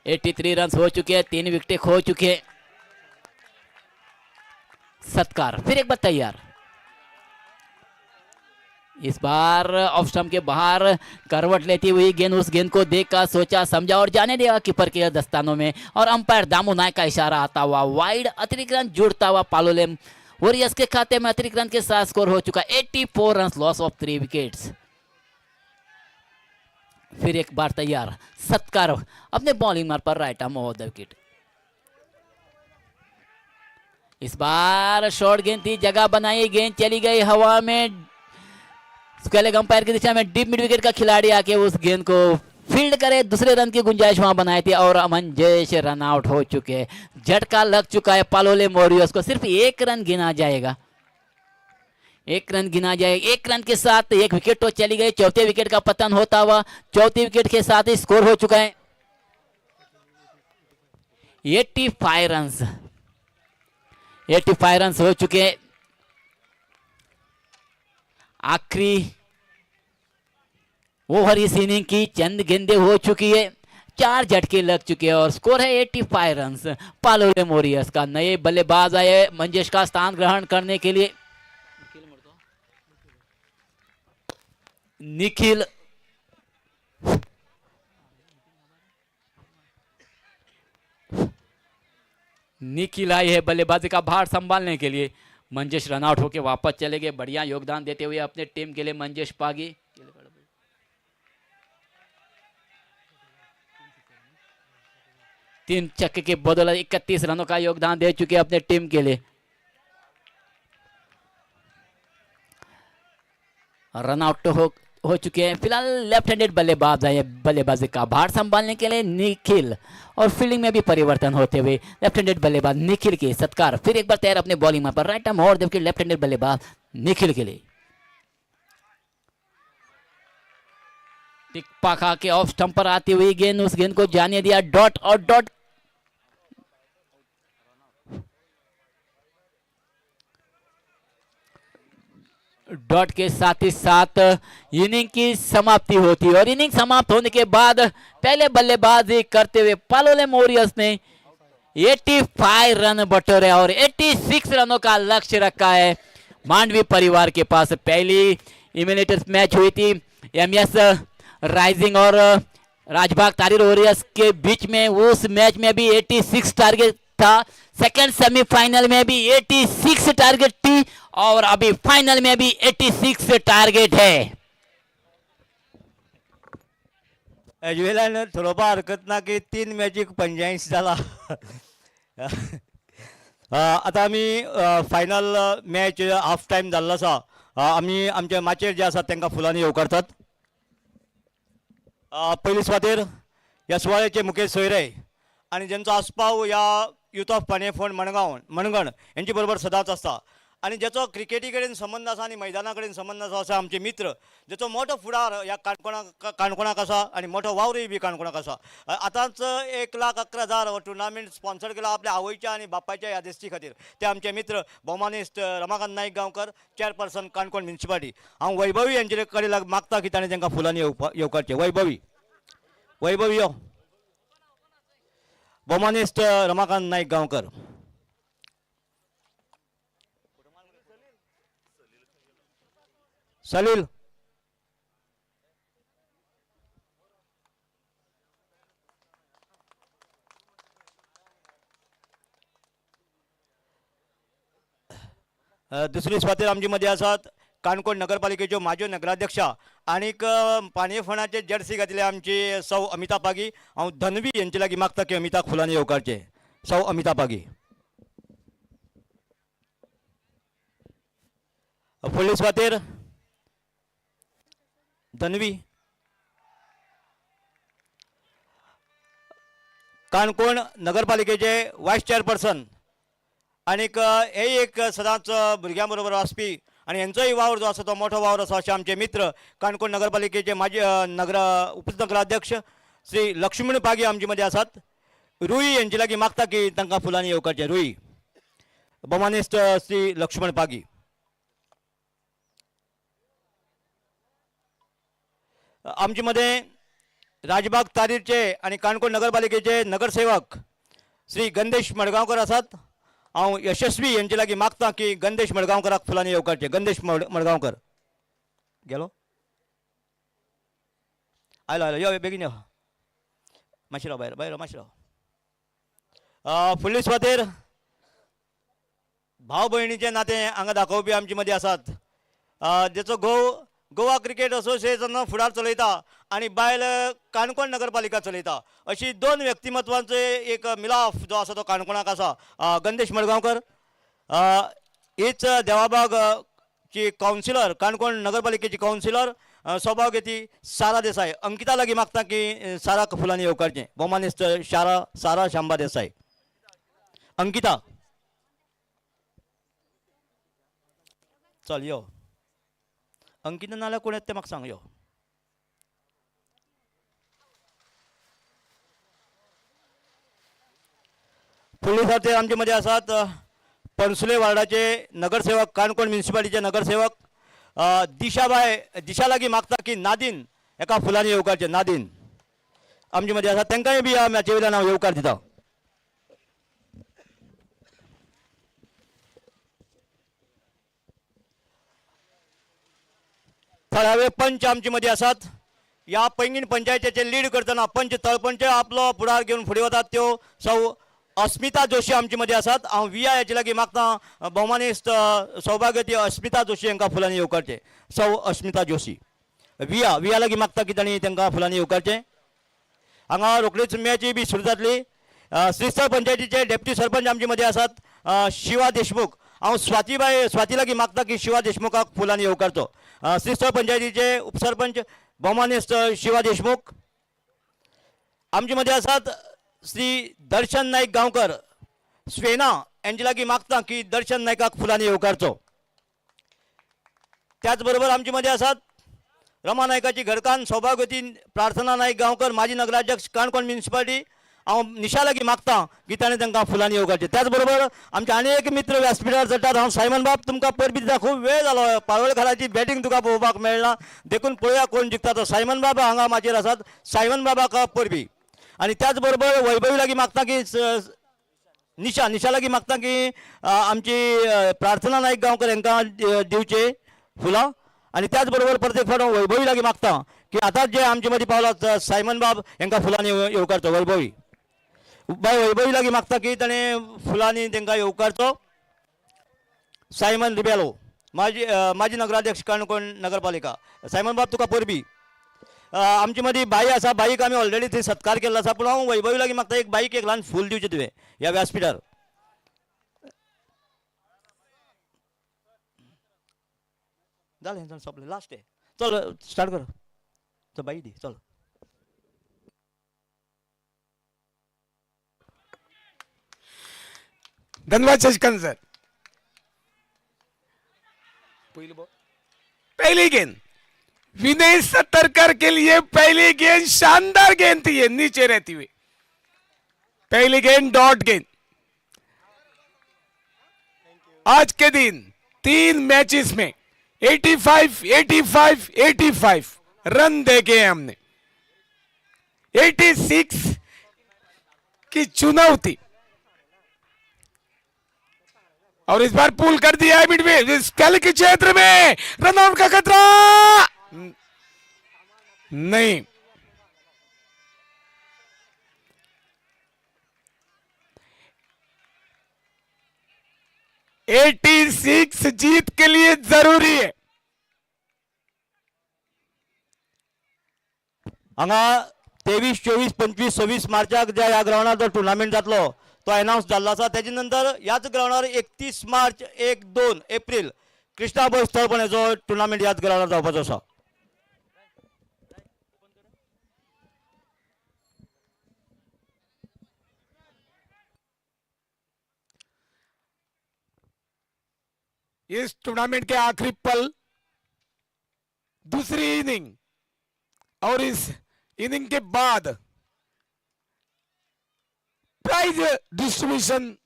83 run हो चुके हैं। 3 विकेट खो चुके हैं। सत्कार फिर एक बार तैयार। इस बार ऑफ स्टंप के बाहर करवट लेती हुई गेंद, उस गेंद को देखकर सोचा समझा और जाने दिया कीपर के दस्तानों में और अंपायर दामू नायक का इशारा आता हुआ वाइड। अतिरिक्त रन जुड़ता हुआ पालोलेम वॉरियर्स के खाते में अतिरिक्त रन के साथ स्कोर हो चुका 84 रन, लॉस ऑफ 3 विकेट्स। फिर एक बार तैयार सत्कार अपने बॉलिंग मार पर right arm over the wicket. इस बार शॉर्ट गेंद थी, जगह बनाई, गेंद चली गई हवा में। स्क्वेयर लेग अंपायर की दिशा में डीप मिड विकेट का खिलाड़ी आके उस गेंद को फील्ड करे, दूसरे रन की गुंजाइश वहां बनाई थी और मंजेश रन आउट हो चुके हैं। झटका लग चुका है पालोले मोरियस को, सिर्फ एक रन गिना जाएगा, एक रन गिना जाएगा। एक रन के साथ एक विकेट तो चली गई, चौथे विकेट का पतन होता हुआ चौथे विकेट के साथ ही स्कोर हो चुका है 85 रन। 85 रन हो चुके हैं। आखिरी ओवर इस इनिंग की चंद गेंदे हो चुकी है, 4 झटके लग चुके हैं और स्कोर है 85 रन। पालोले मोरियस का नए बल्लेबाज आए मंजेश का स्थान ग्रहण करने के लिए। निखिल निखिल आई है बल्लेबाजी का भार संभालने के लिए। मंजेश रनआउट होकर वापस चले गए, बढ़िया योगदान देते हुए अपने टीम के लिए मंजेश पागी। 3 छक्के के बदौलत 31 रनों का योगदान दे चुके अपने टीम के लिए। रनआउट हो चुके हैं। फिलहाल लेफ्ट हैंडेड बल्लेबाज है, बल्लेबाजी का भार संभालने के लिए निखिल और फील्डिंग में भी परिवर्तन होते हुए लेफ्ट हैंडेड बल्लेबाज निखिल के सत्कार फिर एक बार तैयार अपने बॉलिंग में पर राइट आर्म और जबकि लेफ्ट हैंडेड बल्लेबाज निखिल के लिए। टिक्पा खा के ऑफ स्टंप पर आती हुई गेंद, उस गेंद को जाने दिया डॉट और डॉट डॉट के साथ ही साथ इनिंग की समाप्ति होती है और इनिंग समाप्त होने के बाद पहले बल्लेबाजी करते हुए पालोले मोरियस ने 85 रन बटोरे और 86 रनों का लक्ष्य रखा है। मांडवी परिवार के पास पहली इलिमिनेटर्स मैच हुई थी एमएस राइजिंग और राजबाग तारीर वॉरियर्स के बीच में, उस मैच में भी 86 टारगेट था। सेकंड सेमीफाइनल में भी 86 टारगेट थी और अभी फाइनल में भी 86 टारगेट है। एजवेलान थोडोफार हरकत ना की 3 मॅचीक 85 झाला. आता आमी फायनल मॅच हाफ टाइम जाल्लो आसा. आमी आमचे माचेर जे आसात तांकां फुलांनी येवकारतात. पयली सुवातेर ह्या सुवाळ्याचे मुखेल सोयरे आणि ज्यांचो आस्पाव ह्या युथ ऑफ पाणे फोंड मणगण यांचे बरोबर सदांच आसता आणि ज्याचो क्रिकेटी कडेन संबंध आसा आणि मैदाना कडेन संबंध आसा आमचे मित्र, ज्याचो मोठो फुडार ह्या काणकोणाक आसा आणि मोठो वावरूय बी काणकोणाक आसा. आतांच 1,11,000 टुर्नामेंट स्पॉन्सर केला आपल्या आवयच्या आणि बापायच्या यादस्ती खातीर. ते आमचे मित्र भौमानिस्ट रमाकांत नाईक गांवकर, चेअरपर्सन काणकोण म्युनिसिपालिटी. हांव वैभवी यांचे कडेन मागता की ताणें तांकां फुलांनी येवकारचें. वैभवी यो. भौमानिस्ट रमाकांत नाईक गांवकर. सलील. दुसरी सुवातेर आमचे मध्ये आसात काणकोण नगरपालिकेच्यो माजी नगराध्यक्षा आणि पाणये फोंडाचे जर्सी घातले आमची सौ अमिता पागी. हांव धनवी यांचे लागीं मागता की अमिताक फुलांनी येवकारचे. सौ अमिता पागी. फुडले सुवातेर धनवी. काणकोण नगरपालिकेचे वायस चेअरपर्सन आणि हे एक सदांच भुरग्यां बरोबर आसपी आणि यांचोही वावर जो आसा तो मोठो वावर आसा असे आमचे मित्र काणकोण नगरपालिकेचे माजी उपनगराध्यक्ष श्री लक्ष्मण पागी आमचे मध्ये आसात. रुई यांचे लागीं मागता की तांकां फुलांनी येवकारचे. रुई. भौमानिस्ट श्री लक्ष्मण पागी. आमचे मध्ये राजबाग तारीरचे आणि काणकोण नगरपालिकेचे नगरसेवक श्री गंदेश मडगांवकर आसात. हांव यशस्वी यांचे लागीं मागता की गंदेश मडगांवकराक फुलांनी येवकारचे. गंदेश मडगांवकर गेलो. आयलो यो बेगीन यो. मातशें राव भायर मातशें राव. फुडले सुवातेर भाव भयणीचे नातें हांगा दाखोवपी आमचे मध्ये आसात. जेचो गोवा क्रिकेट असोसिएशन फुडार चलयता आणि बायल काणकोण नगरपालिका चलयता. अशी 2 व्यक्तिमत्वांचे एक मिलाफ जो आसा तो काणकोणाक आसा. गंदेश मडगांवकर हीच देवाबाग ची काउन्सिलर, काणकोण नगरपालिकेची काउन्सिलर सौभाग्यवती सारा देसाई अंकिता लागी मागता की सारा फुलांनी येवकारचें भोवमानिस्त सारा शांबा देसाई अंकिता चल यो अंकिता नाल्यार कोण येता तें म्हाका सांग यो फुडले सर्ते आमचे मदीं आसात पणसुले वार्डाचे नगरसेवक काणकोण म्युनिसिपालिटीचे नगरसेवक दिशा लागीं मागता की नादीन एका फुलांनी येवकारचे नादीन आमचे मदीं आसात तांकांय बी ह्या मॅचे वयल्यान हांव येवकार दिता थळावे पंच आमचे मदीं आसात ह्या पैंगीण पंचायतीचे लीड करतना पंच तळपंच आपलो फुडार घेवन फुडें वतात त्यो सौ अस्मिता जोशी आमचे मदीं आसात हांव विया हेचे लागीं मागता भोवमानिस्त सौभाग्यवती अस्मिता जोशी हांकां फुलांनी येवकारचे सौ अस्मिता जोशी विया लागीं मागता की तांणी तांकां फुलांनी येवकारचें हांगा रोखडीच मॅच बी सुरू जातली श्रीस्थळ पंचायतीचे डेप्युटी सरपंच आमचे मदीं आसात शिवा देशमुख हांव स्वाती लागीं मागता की शिवा देशमुखाक फुलांनी येवकारचो श्रीस्थळ पंचायतीचे उपसरपंच भोवमानिस्त शिवा देशमुख आमचे मदीं आसात श्री दर्शन नाईक गांवकर स्वेना यांचे लागीं मागता की दर्शन नायकाक फुलांनी येवकारचो त्याच बरोबर आमचे मदीं आसात रमा नायकाची घरकान्न सौभाग्यवती प्रार्थना नाईक गांवकर माजी नगराध्यक्ष काणकोण म्युनिसिपालिटी हांव निशा लागीं मागता की ताणें तांकां फुलांनी येवकारचें त्याच बरोबर आमचे आनी एक मित्र व्यासपीठार चडटात हांव सायमन बाब तुमकां परबी दिता खूब वेळ जालो पाळोळेकाराची बॅटींग तुका पळोवपाक मेळना देखून पळोवया कोण जिखता तो सायमन बाबा हांगा माचयेर आसात सायमन बाबाक परबी आनी त्याच बरोबर वैभवी लागीं मागता की निशा लागीं मागता की आमची प्रार्थना नाईक गांवकर हांकां दिवचे फुलां आनी त्याच बरोबर प्रत्येक फावट वैभवी लागीं मागता की आतांच जे आमचे मदीं पावला सायमन बाब हांकां फुलांनी येवकारचो वैभवी वैभवी लागीं मागता की ताणें फुलांनी तांकां येवकारचो सायमन रिबेलो माजी नगराध्यक्ष काणकोण नगरपालिका सायमन बाब तुका परबी आमचे मदीं बाई आसा बाईक आमी ऑलरेडी थंय सत्कार केल्लो आसा पूण हांव वैभवी लागीं मागता एक बाईक एक ल्हान फूल दिवचें तुवें ह्या व्यासपीठार जालें सोंपलें लास्ट चल स्टार्ट कर चल बाई दी चल धन्यवाद शशिकांत सर पहली गेंद विनय सतरकर के लिए पहली गेंद शानदार गेंद थी ये नीचे रहती हुई पहली गेंद डॉट गेंद आज के दिन 3 मैचेस में 85 85 85 रन देखे हैं हमने 86 की चुनौती और इस बार पुल कर दिया है मिड में इस कल के क्षेत्र में रन आउट का खतरा नहीं 86 जीत के लिए जरूरी है हांगा 23 24 25 26 मार्चाक ज्या ह्या ग्राउंडार जो टुर्नामेंट जातलो तो अनाउन्स जाल्लो आसा तेजे नंतर ह्याच ग्राउंडार 31 मार्च 1 2 एप्रिल कृष्णाबळ स्थळपणेचो टुर्नामेंट ह्याच ग्राउंडार जावपाचो आसा इस टूर्नामेंट के आखिरी पल दूसरी इनिंग और इस इनिंग के बाद प्राइज डिस्ट्रीब्यूशन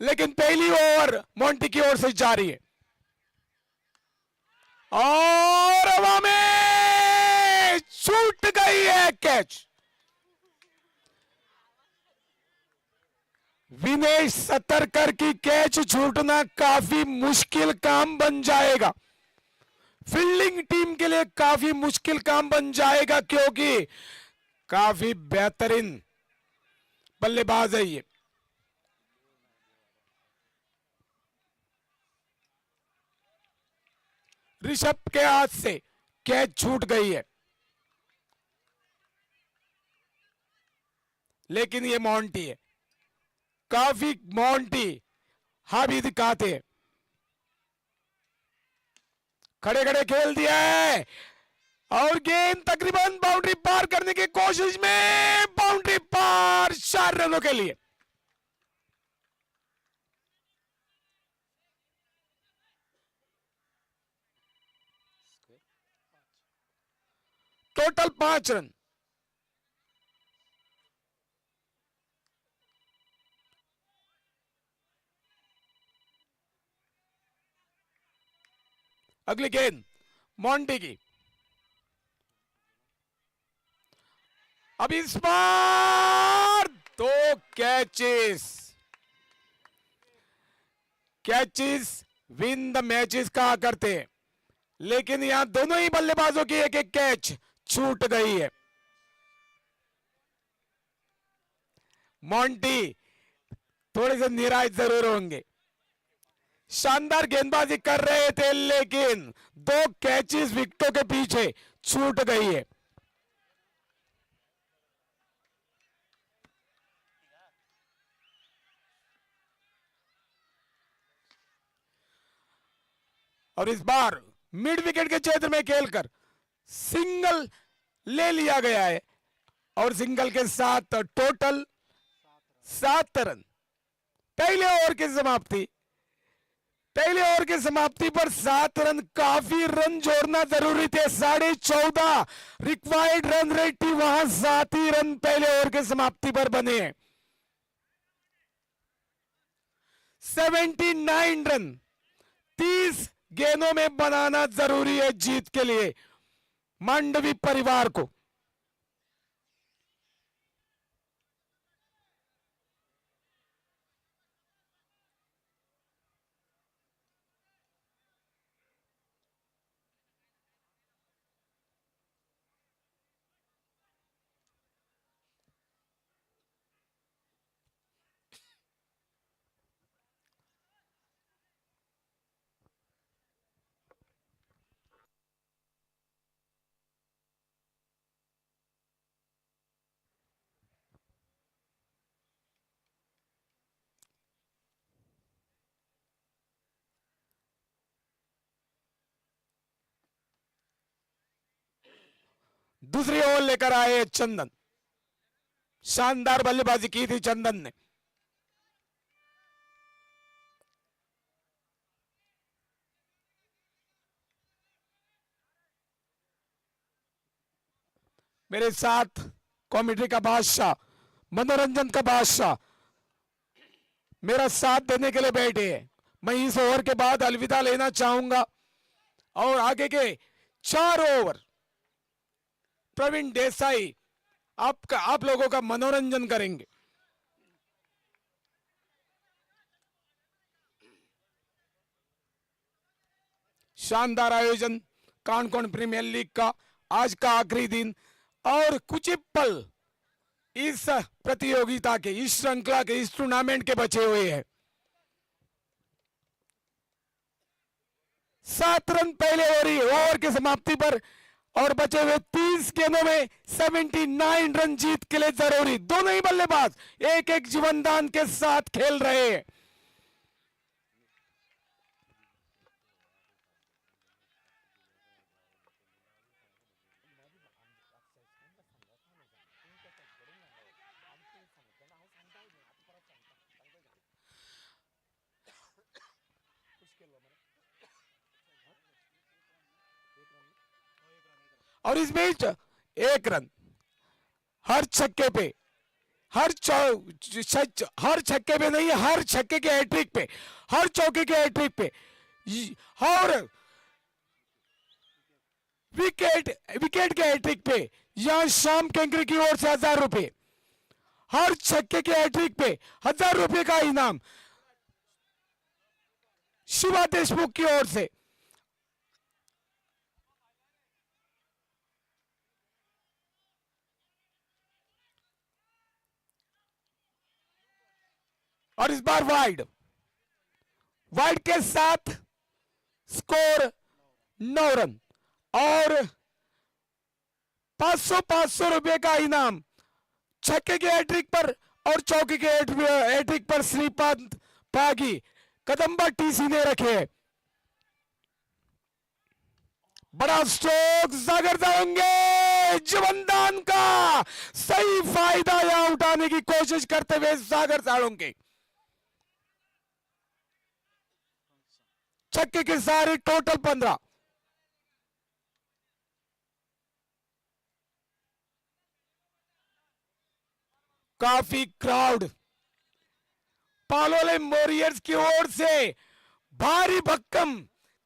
लेकिन पहली ओवर मोंटी की ओर से जारी है और हवा में छूट गई है कैच विनेश सतरकर की कैच छूटना काफी मुश्किल काम बन जाएगा फील्डिंग टीम के लिए काफी मुश्किल काम बन जाएगा क्योंकि काफी बेहतरीन बल्लेबाज है ये ऋषभ के हाथ से कैच छूट गई है लेकिन ये मोंटी है काफी मोंटी हावी दिखाते हैं खड़े खड़े खेल दिया है और गेंद तकरीबन बाउंड्री पार करने की कोशिश में, बाउंड्री पार 4 रनों के लिए। Total 5 run. अगली गेंद मॉन्टी की। अब इस बार 2 कैचेस विन द मैचेस कहा करते हैं, लेकिन यहां दोनों ही बल्लेबाजों की एक एक कैच छूट गई है। मॉन्टी थोड़े से निराश जरूर होंगे, शानदार गेंदबाजी कर रहे थे लेकिन 2 कैचेस विकेटों के पीछे छूट गई है। और इस बार मिड विकेट के क्षेत्र में खेलकर सिंगल ले लिया गया है और सिंगल के साथ टोटल 7 रन। पहले ओवर की समाप्ति पर 7 रन, काफी रन जोड़ना जरूरी थे। 14.5 रिक्वायर्ड रन रेट थी, वहां 7 ही रन पहले ओवर की समाप्ति पर बने हैं। 79 रन 30 गेंदों में बनाना जरूरी है जीत के लिए मांडवी परिवार को। दूसरी ओवर लेकर आए चंदन, शानदार बल्लेबाजी की थी चंदन ने। मेरे साथ कॉमेडी का बादशाह, मनोरंजन का बादशाह मेरा साथ देने के लिए बैठे हैं। मैं इस ओवर के बाद अलविदा लेना चाहूंगा और आगे के 4 ओवर प्रवीण देसाई आप लोगों का मनोरंजन करेंगे। शानदार आयोजन कानकोण प्रीमियर लीग का आज का आखिरी दिन और कुछ ही पल इस प्रतियोगिता के, इस श्रृंखला के, इस टूर्नामेंट के बचे हुए हैं। 7 रन पहले ओवर की समाप्ति पर और बचे हुए 30 गेंदों में 79 रन जीत के लिए जरूरी। दोनों ही बल्लेबाज एक एक जीवनदान के साथ खेल रहे हैं। और इस बीच 1 रन हर छक्के पे, हर छक्के पे नहीं, हर छक्के के हैट्रिक पे, हर चौके के हैट्रिक पे और विकेट के हैट्रिक पे यहां शाम केंकरी की ओर से 1000 रुपए, हर छक्के के हैट्रिक पे 1000 रुपए का इनाम शिवा देशमुख की ओर से। और इस बार वाइड के साथ स्कोर 9 रन और 500 रुपए का इनाम छक्के के हैट्रिक पर और चौके के हैट्रिक पर श्रीपाद पागी कदम्बा टीसी ने रखे हैं। बड़ा स्ट्रोक सागर जाएंगे, जीवनदान का सही फायदा यहां उठाने की कोशिश करते हुए सागर साळुंके। छक्के के सारे टोटल 15। काफी क्राउड पालोले वॉरियर्स की ओर से भारी भक्कम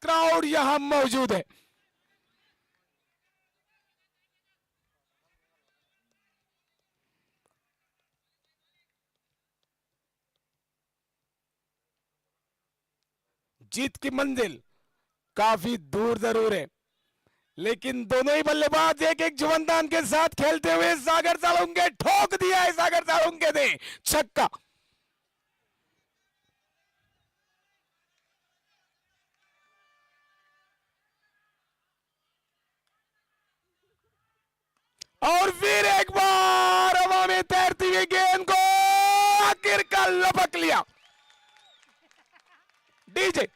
क्राउड यहां मौजूद है। जीत की मंजिल काफी दूर जरूर है, लेकिन दोनों ही बल्लेबाज एक एक जीवनदान के साथ खेलते हुए सागर साळुंके ठोक दिया है। सागर साळुंके ने छक्का। और फिर एक बार हवा में तैरती हुई गेंद को आखिरकार लपक लिया। डीजे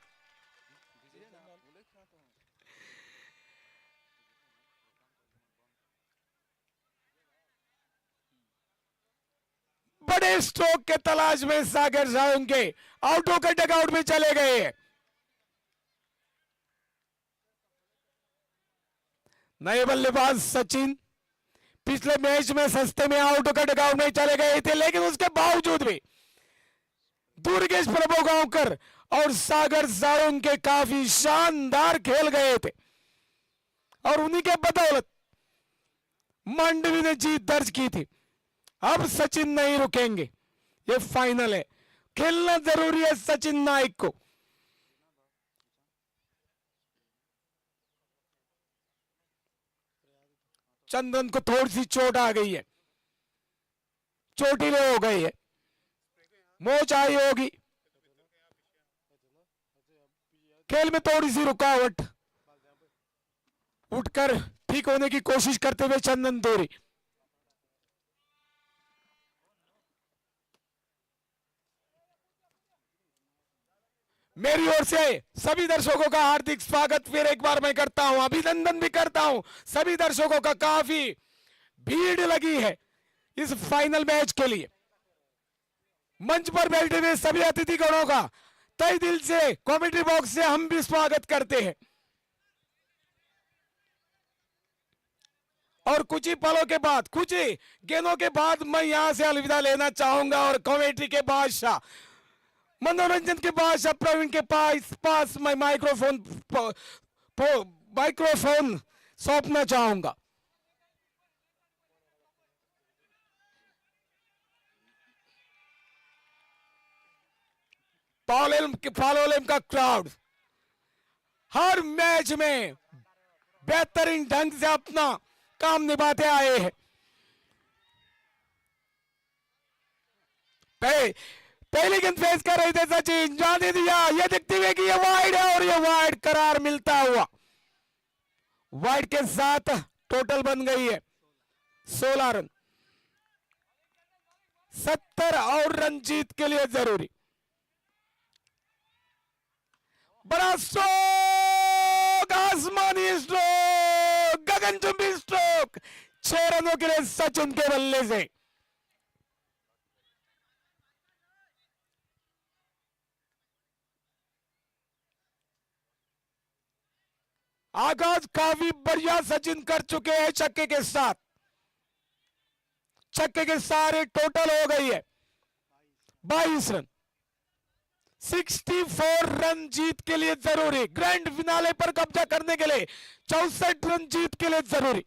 बड़े स्ट्रोक के तलाश में सागर साळुंके आउट होकर डगआउट में चले गए हैं। नए बल्लेबाज सचिन पिछले मैच में सस्ते में आउट होकर डगआउट में चले गए थे, लेकिन उसके बावजूद भी दुर्गेश प्रभुगांवकर और सागर साळुंके काफी शानदार खेल गए थे और उन्हीं के बदौलत मांडवी ने जीत दर्ज की थी। अब सचिन नहीं रुकेंगे, ये फाइनल है, खेलना जरूरी है सचिन नाइक को। चंदन को थोड़ी सी चोट आ गई है, चोटिले हो गई है, मोच आई होगी, खेल में थोड़ी सी रुकावट, उठकर ठीक होने की कोशिश करते हुए चंदन दूरी। मेरी ओर से सभी दर्शकों का हार्दिक स्वागत फिर एक बार मैं करता हूं, अभिनंदन भी करता हूं। सभी दर्शकों का काफी भीड़ लगी है इस फाइनल मैच के लिए। मंच पर बैठे हुए सभी अतिथिगणों का तहे दिल से कमेंट्री बॉक्स से हम भी स्वागत करते हैं। और कुछ ही पलों के बाद, कुछ ही गेंदों के बाद मैं यहां से अलविदा लेना चाहूंगा और कमेंट्री के बादशाह, मनोरंजन के बादशाह प्रवीण के पास मैं माइक्रोफोन सौंपना चाहूंगा। पालोलेम का क्राउड हर मैच में बेहतरीन ढंग से अपना काम निभाते आए हैं। पहली गेंद फेस कर रहे थे सचिन, जाने दिया, यह देखते हुए कि यह वाइड है और यह वाइड करार मिलता हुआ वाइड के साथ टोटल बन गई है 16 रन। 70 और रन जीत के लिए जरूरी। बड़ा स्ट्रोक, आसमानी स्ट्रोक, गगनचुंबी स्ट्रोक, 6 रनों के लिए सचिन के बल्ले से। आगाज काफी बढ़िया सचिन कर चुके हैं छक्के के साथ। छक्के के सारे टोटल हो गई है 22 रन। 64 रन जीत के लिए जरूरी, ग्रैंड फिनाले पर कब्जा करने के लिए 64 रन जीत के लिए जरूरी।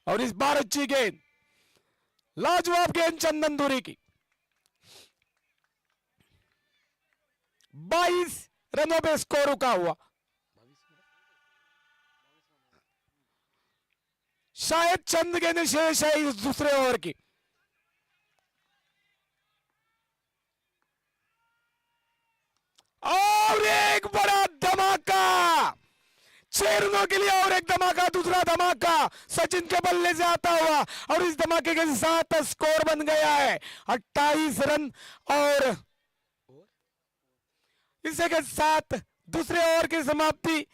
और इस बार अच्छी गेंद, लाजवाब गेंद चंदन दूरी की। 22 रनों पे स्कोर रुका हुआ। शायद चंद गेंद शेष है इस दूसरे ओवर की। और एक बड़ा धमाका, 6 रनों दोनों के लिए और एक धमाका, दूसरा धमाका सचिन के बल्ले से आता हुआ और इस धमाके के साथ स्कोर बन गया है 28 रन। और इसी के साथ दूसरे ओवर की समाप्ति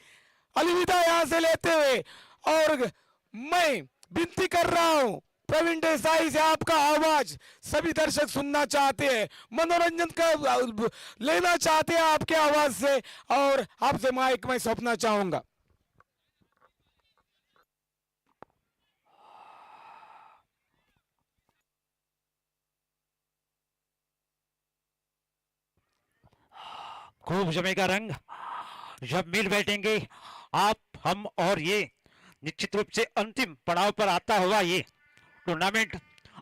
अलविदा यहां से लेते हुए, और मैं विनती कर रहा हूं प्रवीण देसाई से, आपका आवाज सभी दर्शक सुनना चाहते हैं, मनोरंजन का लेना चाहते हैं आपके आवाज से, और आपसे माइक मैं सौंपना चाहूंगा। खूब जमेगा रंग जब मिल बैठेंगे आप, हम और ये। निश्चित रूप से अंतिम पड़ाव पर आता हुआ ये टूर्नामेंट,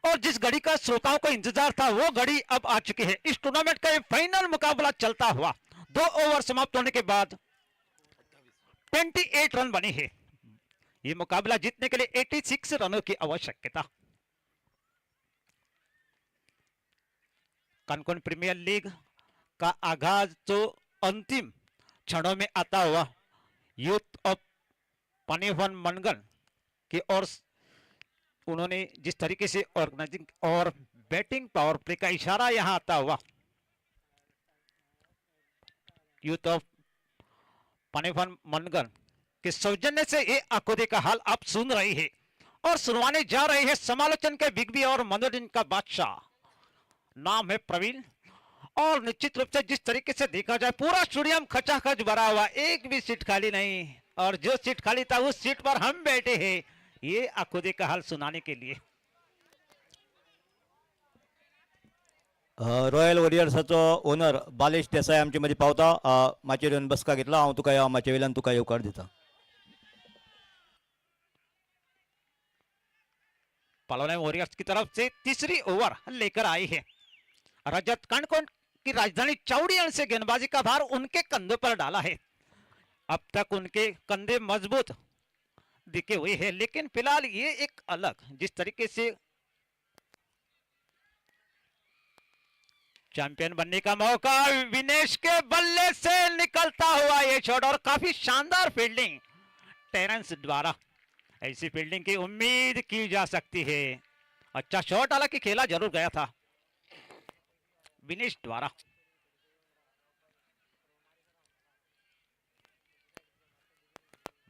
और जिस घड़ी का श्रोताओं को इंतजार था वो घड़ी अब आ चुकी है। इस टूर्नामेंट का ये फाइनल मुकाबला चलता हुआ 2 ओवर समाप्त होने के बाद 28 रन बने हैं। ये मुकाबला जीतने के लिए 86 रनों की आवश्यकता। कनकन प्रीमियर लीग का आगाज तो अंतिम क्षणों में आता हुआ यूथ ऑफ पानीवन मनगन की ओर उन्होंने जिस तरीके से ऑर्गेनाइजिंग और बैटिंग पावर प्ले का इशारा यहां आता हुआ यूथ ऑफ पानीवन मनगन के सौजन्य से ये आंखों का हाल आप सुन रहे हैं और सुनवाने जा रहे हैं समालोचन के बिग बी और मनोरंजन का बादशाह। नाम है प्रवीण, और निश्चित रूप से जिस तरीके से देखा जाए पूरा स्टेडियम खचाखच भरा हुआ, एक भी सीट खाली नहीं, और जो सीट खाली था उस सीट पर हम बैठे हैं ये आखुदे का हाल सुनाने के लिए। रॉयल वॉरियर्साचो ओनर बालेश देसाई आमचे मदीं पावता, माचयेर येवन बसका घेतला। हांव तुका ह्या माचये वयल्यान तुका येवकार दिता। पालोने वॉरियर्स की तरफ से तीसरी ओवर लेकर आए हैं रजत कणकोन की राजधानी चौड़ियां से गेंदबाजी का भार उनके कंधों पर डाला है। अब तक उनके कंधे मजबूत दिखे हुए हैं, लेकिन फिलहाल ये एक अलग जिस तरीके से चैंपियन बनने का मौका विनेश के बल्ले से निकलता हुआ ये शॉट, और काफी शानदार फील्डिंग टेरेंस द्वारा। ऐसी फील्डिंग की उम्मीद की जा सकती है। अच्छा शॉट हालांकि खेला जरूर गया था विनेश द्वारा।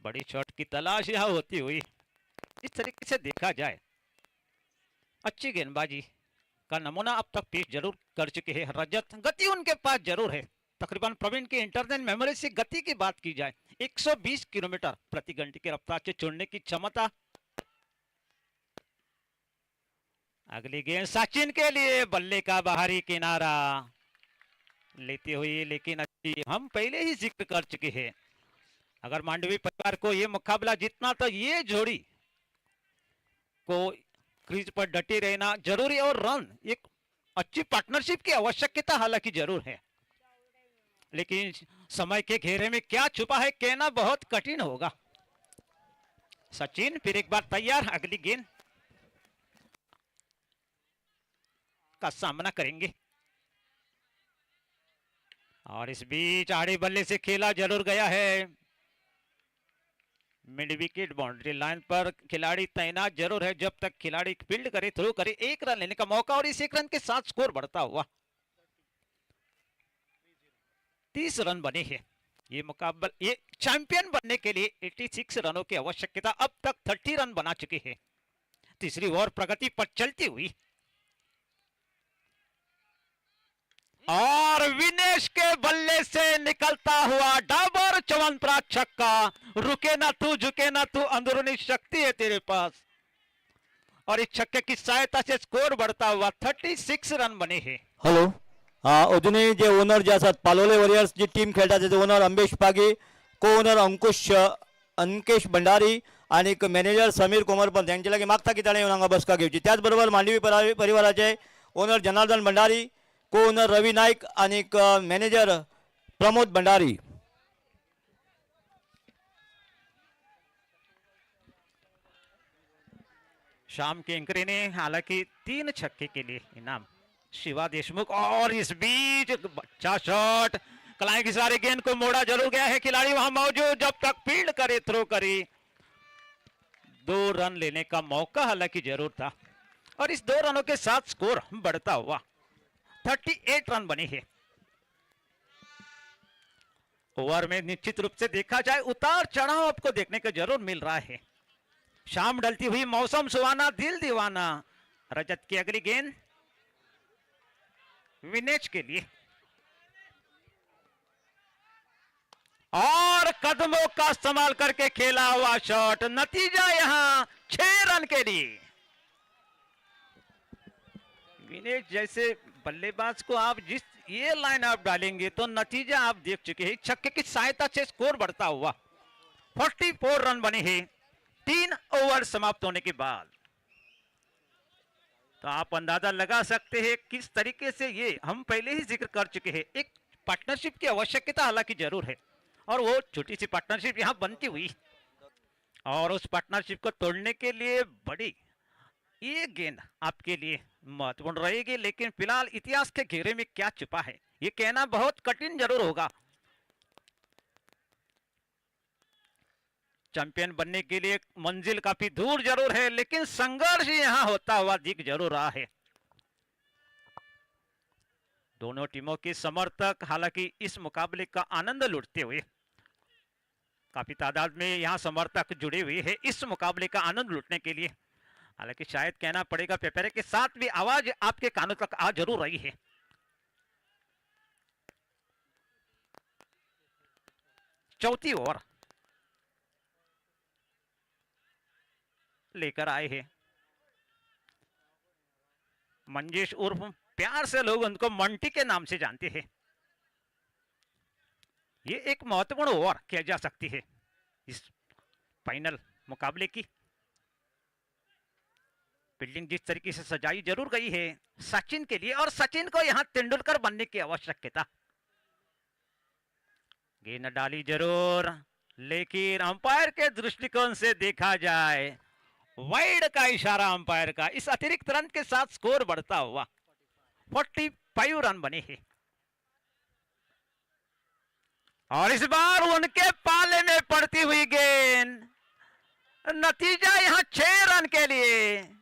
बड़ी शॉट की तलाश यहां होती हुई इस तरीके से देखा जाए अच्छी गेंदबाजी का नमूना अब तक पेश जरूर कर चुके हैं रजत। गति उनके पास जरूर है, तकरीबन प्रवीण की इंटरनेट मेमोरी से गति की बात की जाए 120 किलोमीटर प्रति घंटे की रफ्तार से छोड़ने की क्षमता। अगली गेंद सचिन के लिए, बल्ले का बाहरी किनारा लेती हुई, लेकिन अच्छी हम पहले ही जिक्र कर चुके हैं अगर मांडवी परिवार को यह मुकाबला जीतना तो ये जोड़ी को क्रीज पर डटे रहना जरूरी, और रन एक अच्छी पार्टनरशिप की आवश्यकता हालांकि जरूर है, लेकिन समय के घेरे में क्या छुपा है कहना बहुत कठिन होगा। सचिन फिर एक बार तैयार, अगली गेंद का सामना करेंगे, और इस बीच आड़े बल्ले से खेला जरूर गया है। मिड विकेट बाउंड्री लाइन पर खिलाड़ी तैनात जरूर है, जब तक खिलाड़ी फील्ड करे थ्रो करे 1 रन लेने का मौका, और इस 1 रन के साथ स्कोर बढ़ता हुआ 30 रन बने हैं। ये मुकाबला ये चैंपियन बनने के लिए 86 रनों की आवश्यकता, अब तक 30 रन बना चुके हैं। तीसरी ओवर प्रगति पर चलती हुई, और विनेश के बल्ले से निकलता हुआ डाबर चवंतरा छक्का। रुके ना तू झुके ना तू, अंदरूनी शक्ति है तेरे पास, और इस छक्के की सहायता से स्कोर बढ़ता हुआ 36 रन बने हैं। हॅलो, अजूनही जे ओनर जे असतात पालोले वॉरियर्स जी टीम खेळतात त्याचे ओनर अंबेश पागी, को ओनर अंकेश भंडारी आणि मॅनेजर समीर कोमरपंत यांचे लागी मागता की ताणें येवन हांगा बसका घेवची। त्याचबरोबर मांडवी परिवाराचे ओनर जनार्दन भंडारी, को ओनर रवी नाईक आणि मॅनेजर प्रमोद भंडारी। शाम के एंकरे ने हालांकि 3 छक्के के लिए इनाम शिवा देशमुख, और इस बीच अच्छा शॉट कलाई की सारी गेंद को मोड़ा जरूर गया है, खिलाड़ी वहां मौजूद, जब तक फील्ड करे थ्रो करे 2 रन लेने का मौका हालांकि जरूर था और इस 2 रनों के साथ स्कोर बढ़ता हुआ 38 रन बने हैं। ओवर में निश्चित रूप से देखा जाए उतार चढ़ाव आपको देखने को जरूर मिल रहा है। शाम ढलती हुई, मौसम सुहाना, दिल दीवाना। रजत की अगली गेंद विनेश के लिए और कदमों का इस्तेमाल करके खेला हुआ शॉट, नतीजा यहां 6 रन के लिए। विनेश जैसे बल्लेबाज को आप जिस ये लाइन आप डालेंगे तो नतीजा आप देख चुके हैं, छक्के की सहायता से स्कोर बढ़ता हुआ 44 रन बने हैं 3 ओवर समाप्त होने के बाद। तो आप अंदाजा लगा सकते हैं किस तरीके से, ये हम पहले ही जिक्र कर चुके हैं, एक पार्टनरशिप की आवश्यकता हालांकि जरूर है और वो छोटी सी पार्टनरशिप यहां बनती हुई और उस पार्टनरशिप को तोड़ने के लिए बड़ी ये गेंद आपके लिए महत्वपूर्ण रहेगी। लेकिन फिलहाल इतिहास के घेरे में क्या छुपा है ये कहना बहुत कठिन जरूर होगा। चैंपियन बनने के लिए मंजिल काफी दूर जरूर है, लेकिन संघर्ष यहां होता हुआ दिख जरूर रहा है। दोनों टीमों के समर्थक हालांकि इस मुकाबले का आनंद लुटते हुए, काफी तादाद में यहां समर्थक जुड़े हुए हैं इस मुकाबले का आनंद लुटने के लिए। हालांकि शायद कहना पड़ेगा पेपरे के साथ भी आवाज आपके कानों तक आ जरूर रही है। चौथी ओवर लेकर आए हैं मंजेश, उर्फ प्यार से लोग उनको मंटी के नाम से जानते हैं। ये एक महत्वपूर्ण ओवर किया जा सकती है इस फाइनल मुकाबले की। फील्डिंग जिस तरीके से सजाई जरूर गई है सचिन के लिए, और सचिन को यहां तेंदुलकर बनने की आवश्यकता। गेंद डाली जरूर, लेकिन अंपायर के दृष्टिकोण से देखा जाए वाइड का इशारा अंपायर का, इस अतिरिक्त रन के साथ स्कोर बढ़ता हुआ 45 रन बने हैं और इस बार उनके पाले में पड़ती हुई गेंद, नतीजा यहां 6 रन के लिए।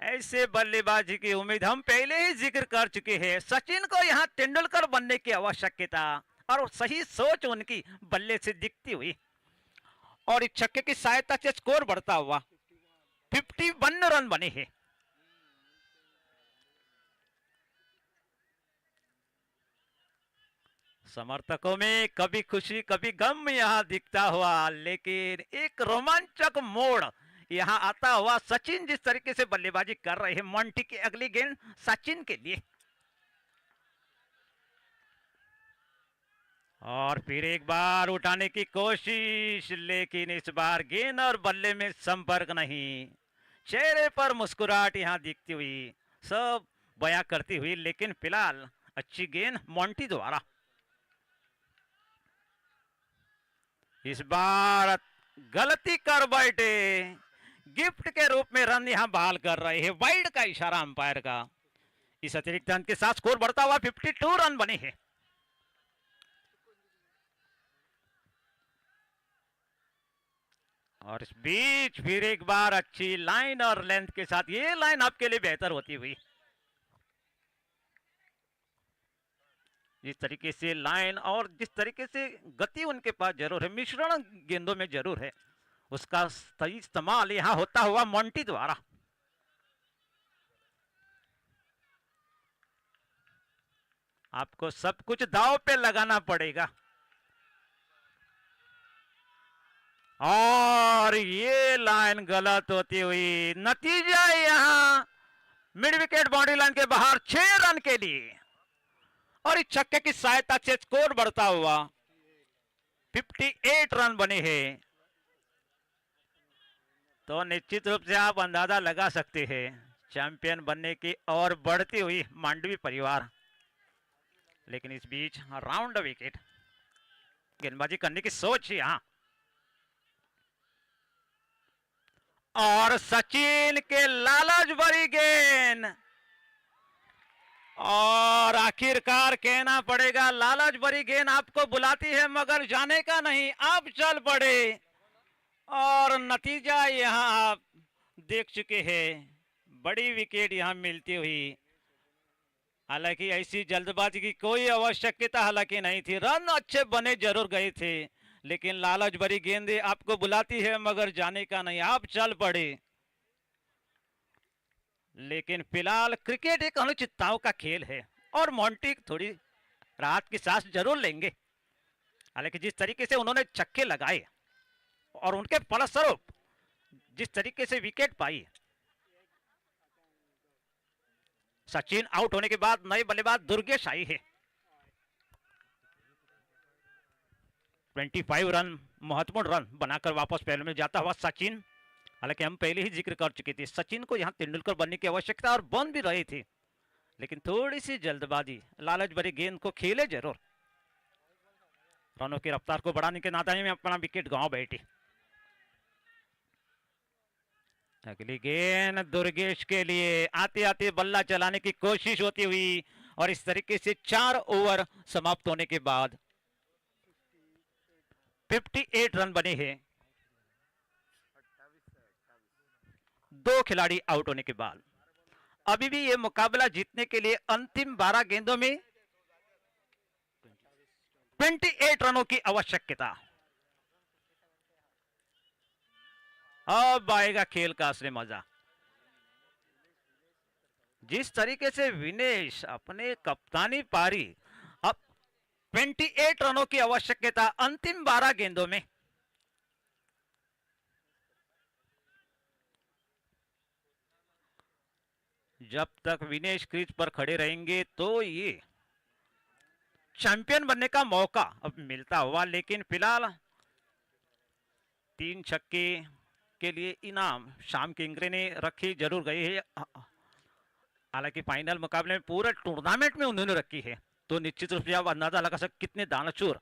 ऐसे बल्लेबाजी की उम्मीद हम पहले ही जिक्र कर चुके हैं। सचिन को यहां तेंदुलकर बनने की आवश्यकता और सही सोच उनकी बल्ले से दिखती हुई और इस छक्के की सहायता से स्कोर बढ़ता हुआ 51 रन बने हैं। समर्थकों में कभी खुशी कभी गम यहां दिखता हुआ, लेकिन एक रोमांचक मोड़ यहां आता हुआ। सचिन जिस तरीके से बल्लेबाजी कर रहे हैं, मंटी की अगली गेंद सचिन के लिए और फिर एक बार उठाने की कोशिश, लेकिन इस बार गेंद और बल्ले में संपर्क नहीं। चेहरे पर मुस्कुराहट यहां दिखती हुई, सब बयां करती हुई, लेकिन फिलहाल अच्छी गेंद मोंटी द्वारा। इस बार गलती कर बैठे, गिफ्ट के रूप में रन यहां बहाल कर रहे हैं, वाइड का इशारा अंपायर का। इस अतिरिक्त रन के साथ स्कोर बढ़ता हुआ 52 रन बने हैं। और इस बीच फिर एक बार अच्छी लाइन और लेंथ के साथ, ये लाइन आपके लिए बेहतर होती हुई। जिस तरीके से लाइन और जिस तरीके से गति उनके पास जरूर है, मिश्रण गेंदों में जरूर है, उसका सही इस्तेमाल यहां होता हुआ मोंटी द्वारा। आपको सब कुछ दांव पे लगाना पड़ेगा और ये लाइन गलत होती हुई, नतीजा यहां मिड विकेट बाउंड्री लाइन के बाहर 6 रन के लिए और इस छक्के की सहायता से स्कोर बढ़ता हुआ 58 रन बने हैं। तो निश्चित रूप से आप अंदाजा लगा सकते हैं चैंपियन बनने की और बढ़ती हुई मांडवी परिवार। लेकिन इस बीच राउंड विकेट गेंदबाजी करने की सोच यहां, और सचिन के लालच भरी गेंद और आखिरकार कहना पड़ेगा लालच भरी गेंद आपको बुलाती है मगर जाने का नहीं, आप चल पड़े और नतीजा यहां आप देख चुके हैं, बड़ी विकेट यहां मिलती हुई। हालांकि ऐसी जल्दबाजी की कोई आवश्यकता हालांकि नहीं थी, रन अच्छे बने जरूर गए थे, लेकिन लालच भरी गेंदें आपको बुलाती है मगर जाने का नहीं, आप चल पड़े। लेकिन फिलहाल क्रिकेट एक अनिश्चितताओं का खेल है और मोंटी थोड़ी राहत की सांस जरूर लेंगे। हालांकि जिस तरीके से उन्होंने छक्के लगाए और उनके फलस्वरूप जिस तरीके से विकेट पाई, सचिन आउट होने के बाद नए बल्लेबाज दुर्गेश आई है। 25 रन महत्वपूर्ण रन बनाकर वापस पहले में जाता हुआ सचिन। हालांकि हम पहले ही जिक्र कर चुके थे सचिन को यहां तेंदुलकर बनने की आवश्यकता और बन भी रहे थे, लेकिन थोड़ी सी जल्दबाजी, लालच भरी गेंद को खेले जरूर, रनों की रफ्तार को बढ़ाने के नाते में अपना विकेट गंवा बैठे। अगली गेंद दुर्गेश के लिए, आते आते बल्ला चलाने की कोशिश होती हुई और इस तरीके से 4 ओवर समाप्त होने के बाद 58 रन बने हैं। 2 खिलाड़ी आउट होने के बाद अभी भी यह मुकाबला जीतने के लिए अंतिम 12 गेंदों में 28 रनों की आवश्यकता। अब आएगा खेल का असली मजा। जिस तरीके से विनेश अपने कप्तानी पारी, अब 28 रनों की आवश्यकता अंतिम 12 गेंदों में। जब तक विनेश क्रीज पर खड़े रहेंगे तो ये चैंपियन बनने का मौका अब मिलता हुआ, लेकिन फिलहाल 3 छक्के के लिए इनाम शाम किंगरे ने रखी जरूर गई है। हालांकि फाइनल मुकाबले में पूरे टूर्नामेंट में उन्होंने रखी है, तो निश्चित रूप से आप अंदाजा लगा सकते कितने दानचूर।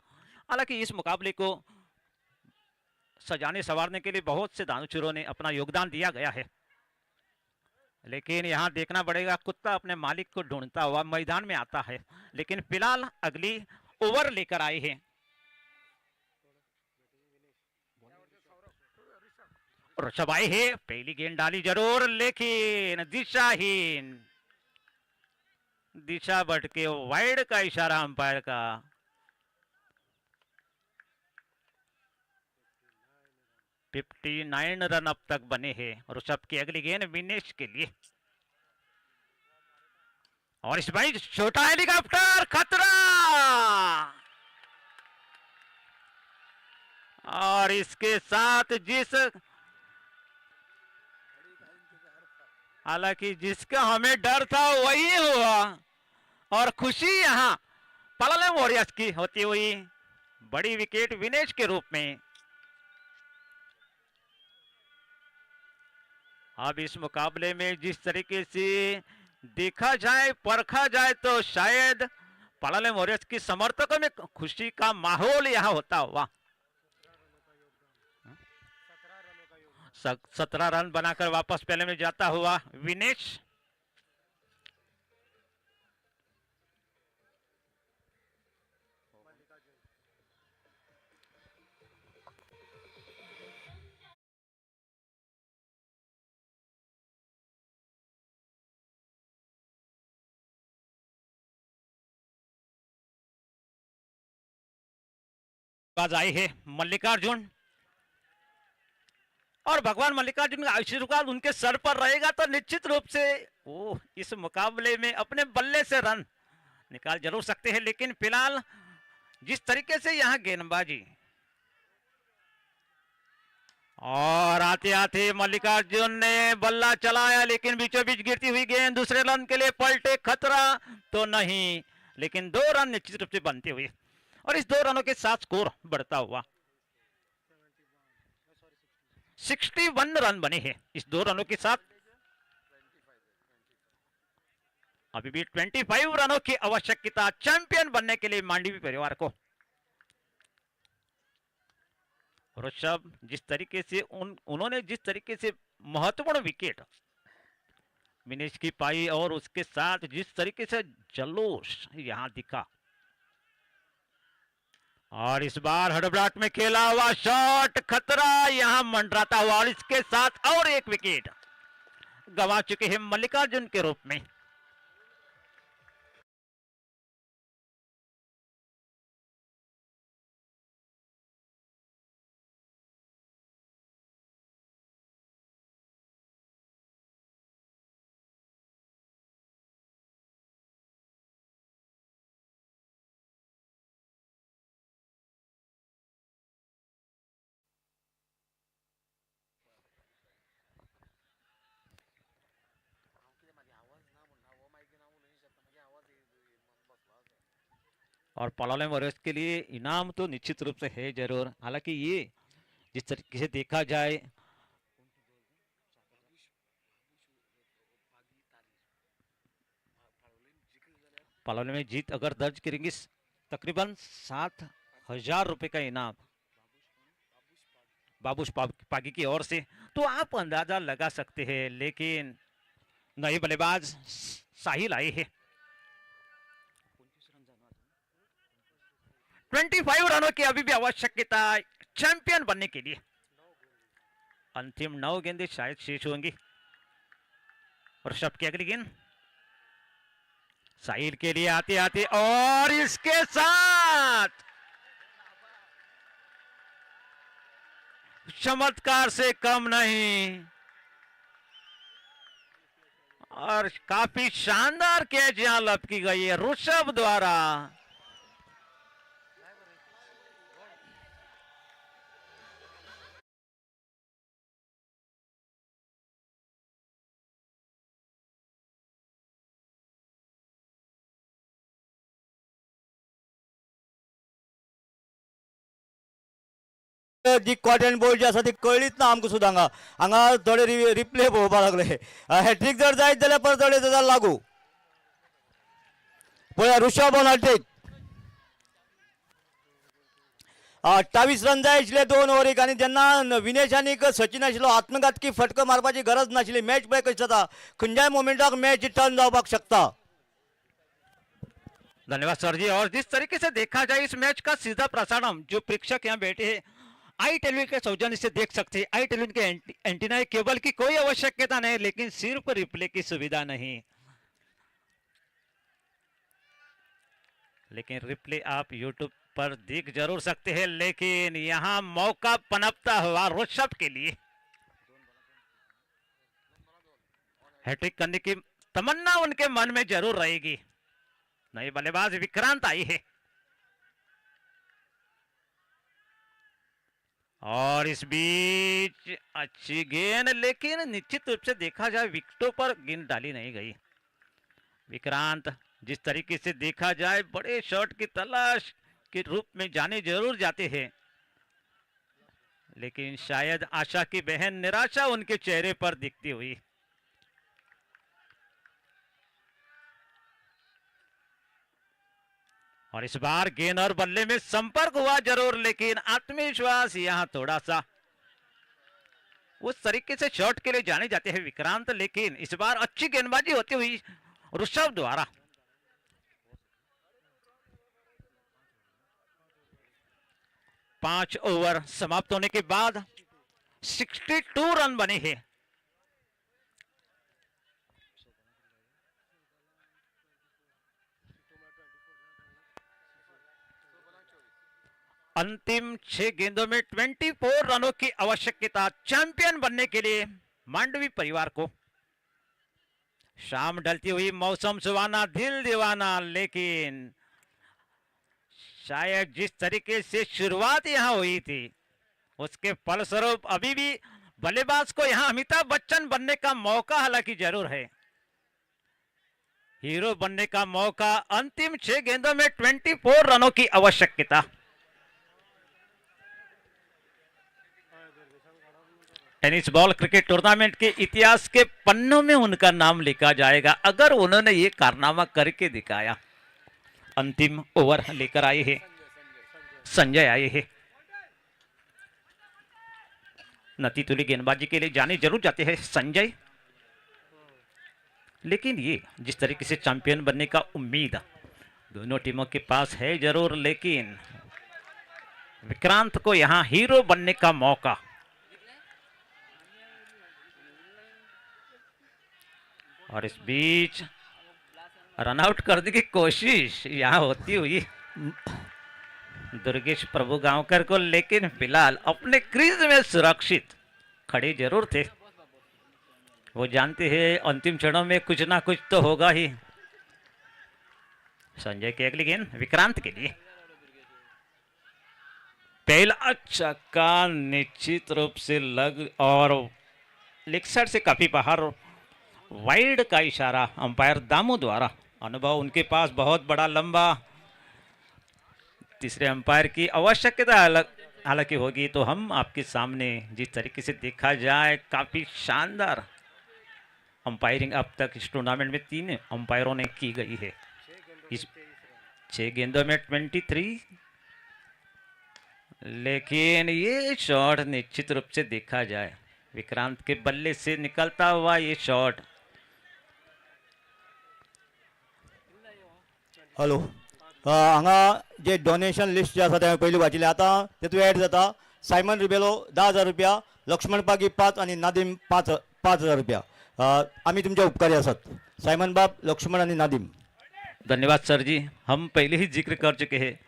हालांकि इस मुकाबले को सजाने संवारने के लिए बहुत से दानचूरों ने अपना योगदान दिया गया है, लेकिन यहां देखना पड़ेगा कुत्ता अपने मालिक को ढूंढता हुआ मैदान में आता है। लेकिन फिलहाल अगली ओवर लेकर आए हैं ऋषभ आए है, पहली गेंद डाली जरूर लेकिन दिशाहीन, दिशा भटके, वाइड का इशारा अंपायर का। है 59 रन अब तक बने हैं ऋषभ की अगली गेंद विनेश के लिए, और इस भाई छोटा हेलीकॉप्टर खतरा, और इसके साथ हालांकि जिसका हमें डर था वही हुआ, और खुशी यहां पलले वॉरियर्स की होती हुई बड़ी विकेट विनेश के रूप में। अब इस मुकाबले में जिस तरीके से देखा जाए परखा जाए तो शायद पलले वॉरियर्स की समर्थकों में खुशी का माहौल यहां होता हुआ। 17 रन बनाकर वापस पहले में जाता हुआ विनेश। बाज आए हैं मल्लिकार्जुन, और भगवान मल्लिकार्जुन का आशीर्वाद उनके सर पर रहेगा तो निश्चित रूप से वो इस मुकाबले में अपने बल्ले से रन निकाल जरूर सकते हैं। लेकिन फिलहाल जिस तरीके से यहां गेंदबाजी, और आते आते मल्लिकार्जुन ने बल्ला चलाया लेकिन बीचों बीच गिरती हुई गेंद, दूसरे रन के लिए पलटे, खतरा तो नहीं, लेकिन 2 रन निश्चित रूप से बनते हुए, और इस 2 रनों के साथ स्कोर बढ़ता हुआ 61 रन बने हैं इस 2 रनों के साथ। अभी भी 25 रनों की आवश्यकता चैंपियन बनने के लिए मांडवी परिवार को। ऋषभ जिस तरीके से उन्होंने जिस तरीके से महत्वपूर्ण विकेट मिनेश की पाई और उसके साथ जिस तरीके से जल्लोष यहां दिखा, और इस बार हड़बड़ाहट में खेला हुआ शॉट खतरा यहां मंडराता हुआ, और इसके साथ और एक विकेट गंवा चुके हैं मल्लिकार्जुन के रूप में। और पलाले वॉरियर्स के लिए इनाम तो निश्चित रूप से है जरूर। हालांकि ये जिस तरीके से देखा जाए, पलाले में जीत अगर दर्ज करेंगे तकरीबन 7,000 रुपए का इनाम बाबूश पागी की ओर से, तो आप अंदाजा लगा सकते हैं। लेकिन नए बल्लेबाज साहिल आए हैं। 25 रनों की अभी भी आवश्यकता चैंपियन बनने के लिए। अंतिम 9 गेंदें शायद शेष होंगी। ऋषभ की अगली गेंद साहिल के लिए आते आते, और इसके साथ चमत्कार से कम नहीं, और काफी शानदार कैच यहां लपकी गई है ऋषभ द्वारा। जी कॉटन बॉल जी आसा ती कळलीच ना आमकां सुद्दां हांगा थोडे रिप्ले पळोवपाक लागले। हॅट्रिक जर जायत जाल्यार परत थोडे जाल्यार लागू। पळया ऋषभ ऑन हॅट्रिक। 28 रन जाय आशिल्ले 2 ओव्हरीक, आनी जेन्ना विनेश आनी सचिन आशिल्लो आत्मघातकी फटको मारपाची गरज नाशिल्ली। मॅच पळय कशी जाता, खंयच्याय मोमेंटाक मॅच टर्न जावपाक शकता। धन्यवाद सर जी। और जिस तरीके से देखा जाए इस मैच का सीधा प्रसारण जो प्रेक्षक यहाँ बैठे हैं आई टेलीविजन के सौजन्य से देख सकते हैं। आई टेलीविजन के एंटीना केबल की कोई आवश्यकता नहीं, लेकिन सिर्फ रिप्ले की सुविधा नहीं। लेकिन रिप्ले आप यूट्यूब पर देख जरूर सकते हैं। लेकिन यहां मौका पनपता हुआ ऋषभ के लिए हैट्रिक करने की तमन्ना उनके मन में जरूर रहेगी। नए बल्लेबाज विक्रांत आई है, और इस बीच अच्छी गेंद, लेकिन निश्चित रूप से देखा जाए विकेटों पर गेंद डाली नहीं गई। विक्रांत जिस तरीके से देखा जाए बड़े शॉट की तलाश के रूप में जाने जरूर जाते हैं, लेकिन शायद आशा की बहन निराशा उनके चेहरे पर दिखती हुई। और इस बार गेंद और बल्ले में संपर्क हुआ जरूर, लेकिन आत्मविश्वास यहां थोड़ा सा उस तरीके से शॉट के लिए जाने जाते हैं विक्रांत, लेकिन इस बार अच्छी गेंदबाजी होती हुई ऋषभ द्वारा। पांच ओवर समाप्त होने के बाद 62 रन बने हैं। अंतिम 6 गेंदों में 24 रनों की आवश्यकता चैंपियन बनने के लिए मांडवी परिवार को। शाम ढलती हुई, मौसम सुहाना, दिल दीवाना, लेकिन शायद जिस तरीके से शुरुआत यहां हुई थी उसके फलस्वरूप अभी भी बल्लेबाज को यहां अमिताभ बच्चन बनने का मौका हालांकि जरूर है, हीरो बनने का मौका। अंतिम 6 गेंदों में 24 रनों की आवश्यकता। टेनिस बॉल क्रिकेट टूर्नामेंट के इतिहास के पन्नों में उनका नाम लिखा जाएगा अगर उन्होंने ये कारनामा करके दिखाया। अंतिम ओवर लेकर आए हैं संजय आए हैं। नती तुली गेंदबाजी के लिए जाने जरूर जाते हैं संजय। लेकिन ये जिस तरीके से चैंपियन बनने का उम्मीद दोनों टीमों के पास है जरूर, लेकिन विक्रांत को यहाँ हीरो बनने का मौका। और इस बीच रनआउट करने की कोशिश यहाँ होती हुई दुर्गेश प्रभु गांवकर को, लेकिन फिलहाल अपने क्रीज में सुरक्षित खड़े जरूर थे। वो जानते हैं अंतिम क्षणों में कुछ ना कुछ तो होगा ही। संजय की अगली गेंद विक्रांत के लिए। पहला छक्का निश्चित रूप से लग और लेग साइड से काफी बाहर, वाइड का इशारा अंपायर दामू द्वारा। अनुभव उनके पास बहुत बड़ा लंबा, तीसरे अंपायर की आवश्यकता हालांकि होगी तो हम आपके सामने जिस तरीके से देखा जाए काफी शानदार अंपायरिंग अब तक इस टूर्नामेंट में 3 अंपायरों ने की गई है। इस 6 गेंदों में 23, लेकिन ये शॉट निश्चित रूप से देखा जाए विक्रांत के बल्ले से निकलता हुआ ये शॉट। हॅलो, हांगा जे डोनेशन लिस्ट जे आसा तें पयलीं वाचिल्लें, आतां तेतून एड जाता सायमन रिबेलो 10,000 रुपया, लक्ष्मण पागी 5 आणि नादीम 5,000 रुपया। आम्ही तुमचे उपकारी आसात सायमन बाब, लक्ष्मण आणि नादीम। धन्यवाद सर जी, हम पहले ही जिक्र कर चुके हैं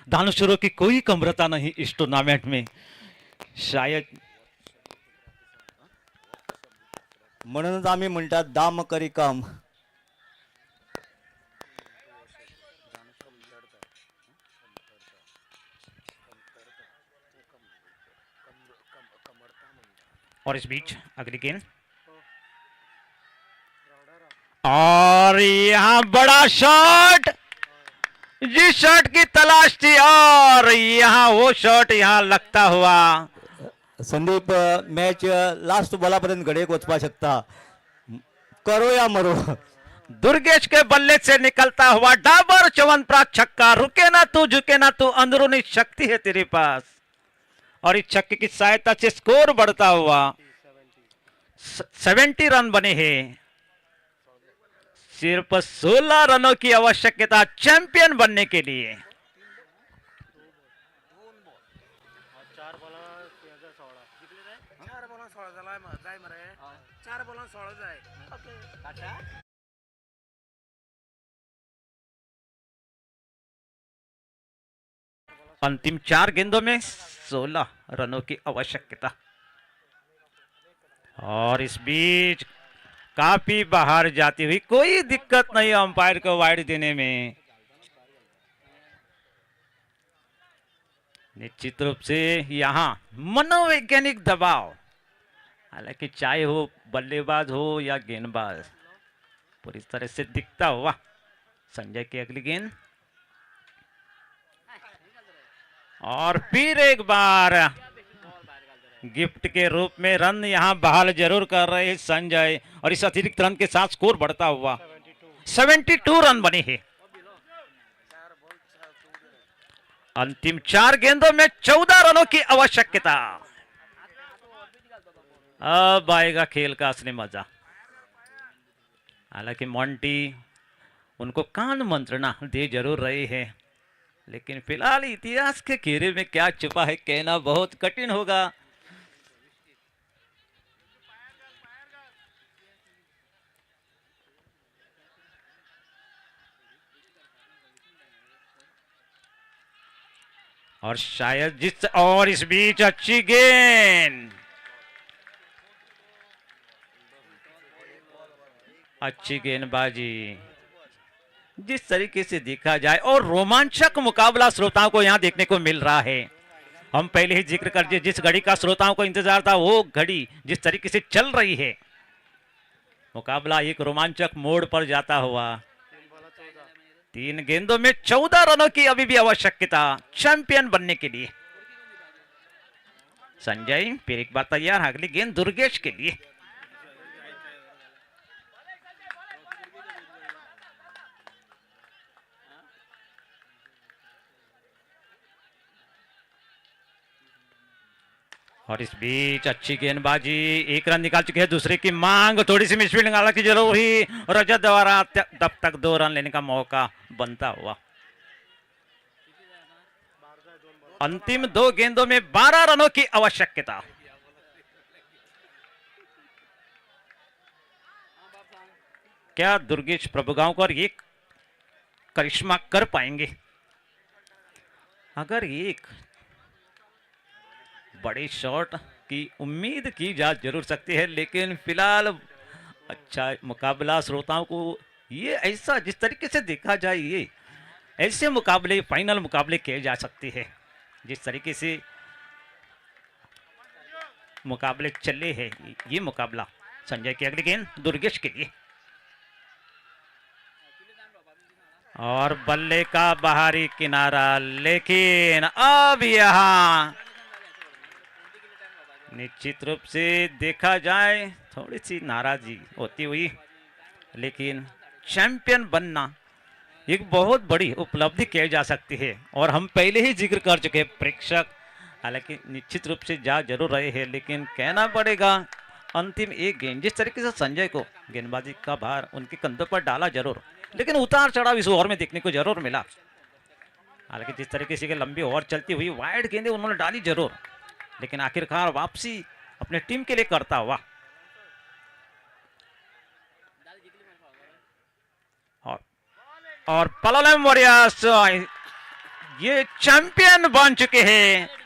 दानशूरों की कोई कमरता नहीं इस टूर्नामेंट में। शायद म्हणूनच आम्ही म्हणतात दाम करी काम। और इस बीच अगली गेंद और यहाँ बड़ा शॉट, जिस शॉट की तलाश थी और यहाँ वो शॉट यहाँ लगता हुआ। संदीप, मॅच लास्ट बॉलापर्यंत घडीक वचपाक शकता, करो या मरो। दुर्गेश के बल्ले से निकलता हुआ डाबर च्यवनप्राश छक्का। रुके ना तू, झुके ना तू, अंदरूनी शक्ति है तेरे पास। और इस छक्के की सहायता से स्कोर बढ़ता हुआ 70 रन बने हैं। सिर्फ 16 रनों की आवश्यकता चैंपियन बनने के लिए। अंतिम 4 गेंदों में 16 रनों की आवश्यकता। और इस बीच काफी बाहर जाती हुई, कोई दिक्कत नहीं अंपायर को वाइड देने में। निश्चित रूप से यहां मनोवैज्ञानिक दबाव, हालांकि चाहे हो बल्लेबाज हो या गेंदबाज, पूरी तरह से दिखता हुआ। संजय की अगली गेंद और फिर एक बार गिफ्ट के रूप में रन यहां बहाल जरूर कर रहे हैं संजय। और इस अतिरिक्त रन के साथ स्कोर बढ़ता हुआ 72 रन बने हैं। अंतिम 4 गेंदों में 14 रनों की आवश्यकता। अब आएगा खेल का असली मजा। हालांकि मोंटी उनको कान मंत्रणा दे जरूर रहे हैं, लेकिन फिलहाल इतिहास के घेरे में क्या छुपा है कहना बहुत कठिन होगा। और शायद और इस बीच अच्छी गेंद, अच्छी गेंदबाजी। जिस तरीके से देखा जाए और रोमांचक मुकाबला श्रोताओं को यहां देखने को मिल रहा है। हम पहले ही जिक्र कर दिए, जिस घड़ी का श्रोताओं को इंतजार था वो घड़ी जिस तरीके से चल रही है, मुकाबला एक रोमांचक मोड़ पर जाता हुआ। 3 गेंदों में 14 रनों की अभी भी आवश्यकता चैंपियन बनने के लिए। संजय फिर एक बार तैयार, अगली गेंद दुर्गेश के लिए। और इस बीच अच्छी गेंदबाजी, एक रन निकाल चुके हैं, दूसरे की मांग, थोड़ी सी मिसफील्डिंग हालांकि जरूर हुई, रजत द्वारा तब तक 2 रन लेने का मौका बनता हुआ। अंतिम 2 गेंदों में 12 रनों की आवश्यकता। क्या दुर्गेश प्रभुगांवकर ये करिश्मा कर पाएंगे? अगर एक बड़े शॉट की उम्मीद की जा जरूर सकती है, लेकिन फिलहाल अच्छा मुकाबला श्रोताओं को ये ऐसा जिस तरीके से देखा जाए, ये ऐसे मुकाबले फाइनल मुकाबले किए जा सकते हैं जिस तरीके से मुकाबले चले हैं। ये मुकाबला संजय की अगली गेंद दुर्गेश के लिए, और बल्ले का बाहरी किनारा, लेकिन अब यहां निश्चित रूप से देखा जाए थोड़ी सी नाराजगी होती हुई, लेकिन चैंपियन बनना एक बहुत बड़ी उपलब्धि की जा सकती है। और हम पहले ही जिक्र कर चुके हैं, प्रेक्षक हालांकि निश्चित रूप से जा जरूर रहे हैं, लेकिन कहना पड़ेगा अंतिम एक गेंद जिस तरीके से संजय को गेंदबाजी का भार उनके कंधों पर डाला जरूर, लेकिन उतार चढ़ाव इस ओवर में देखने को जरूर मिला। हालांकि जिस तरीके से लंबी ओवर चलती हुई वाइड गेंदें उन्होंने डाली जरूर, लेकिन आखिरकार वापसी अपने टीम के लिए करता हुआ। और पलोलेम वॉरियर्स ये चैंपियन बन चुके हैं।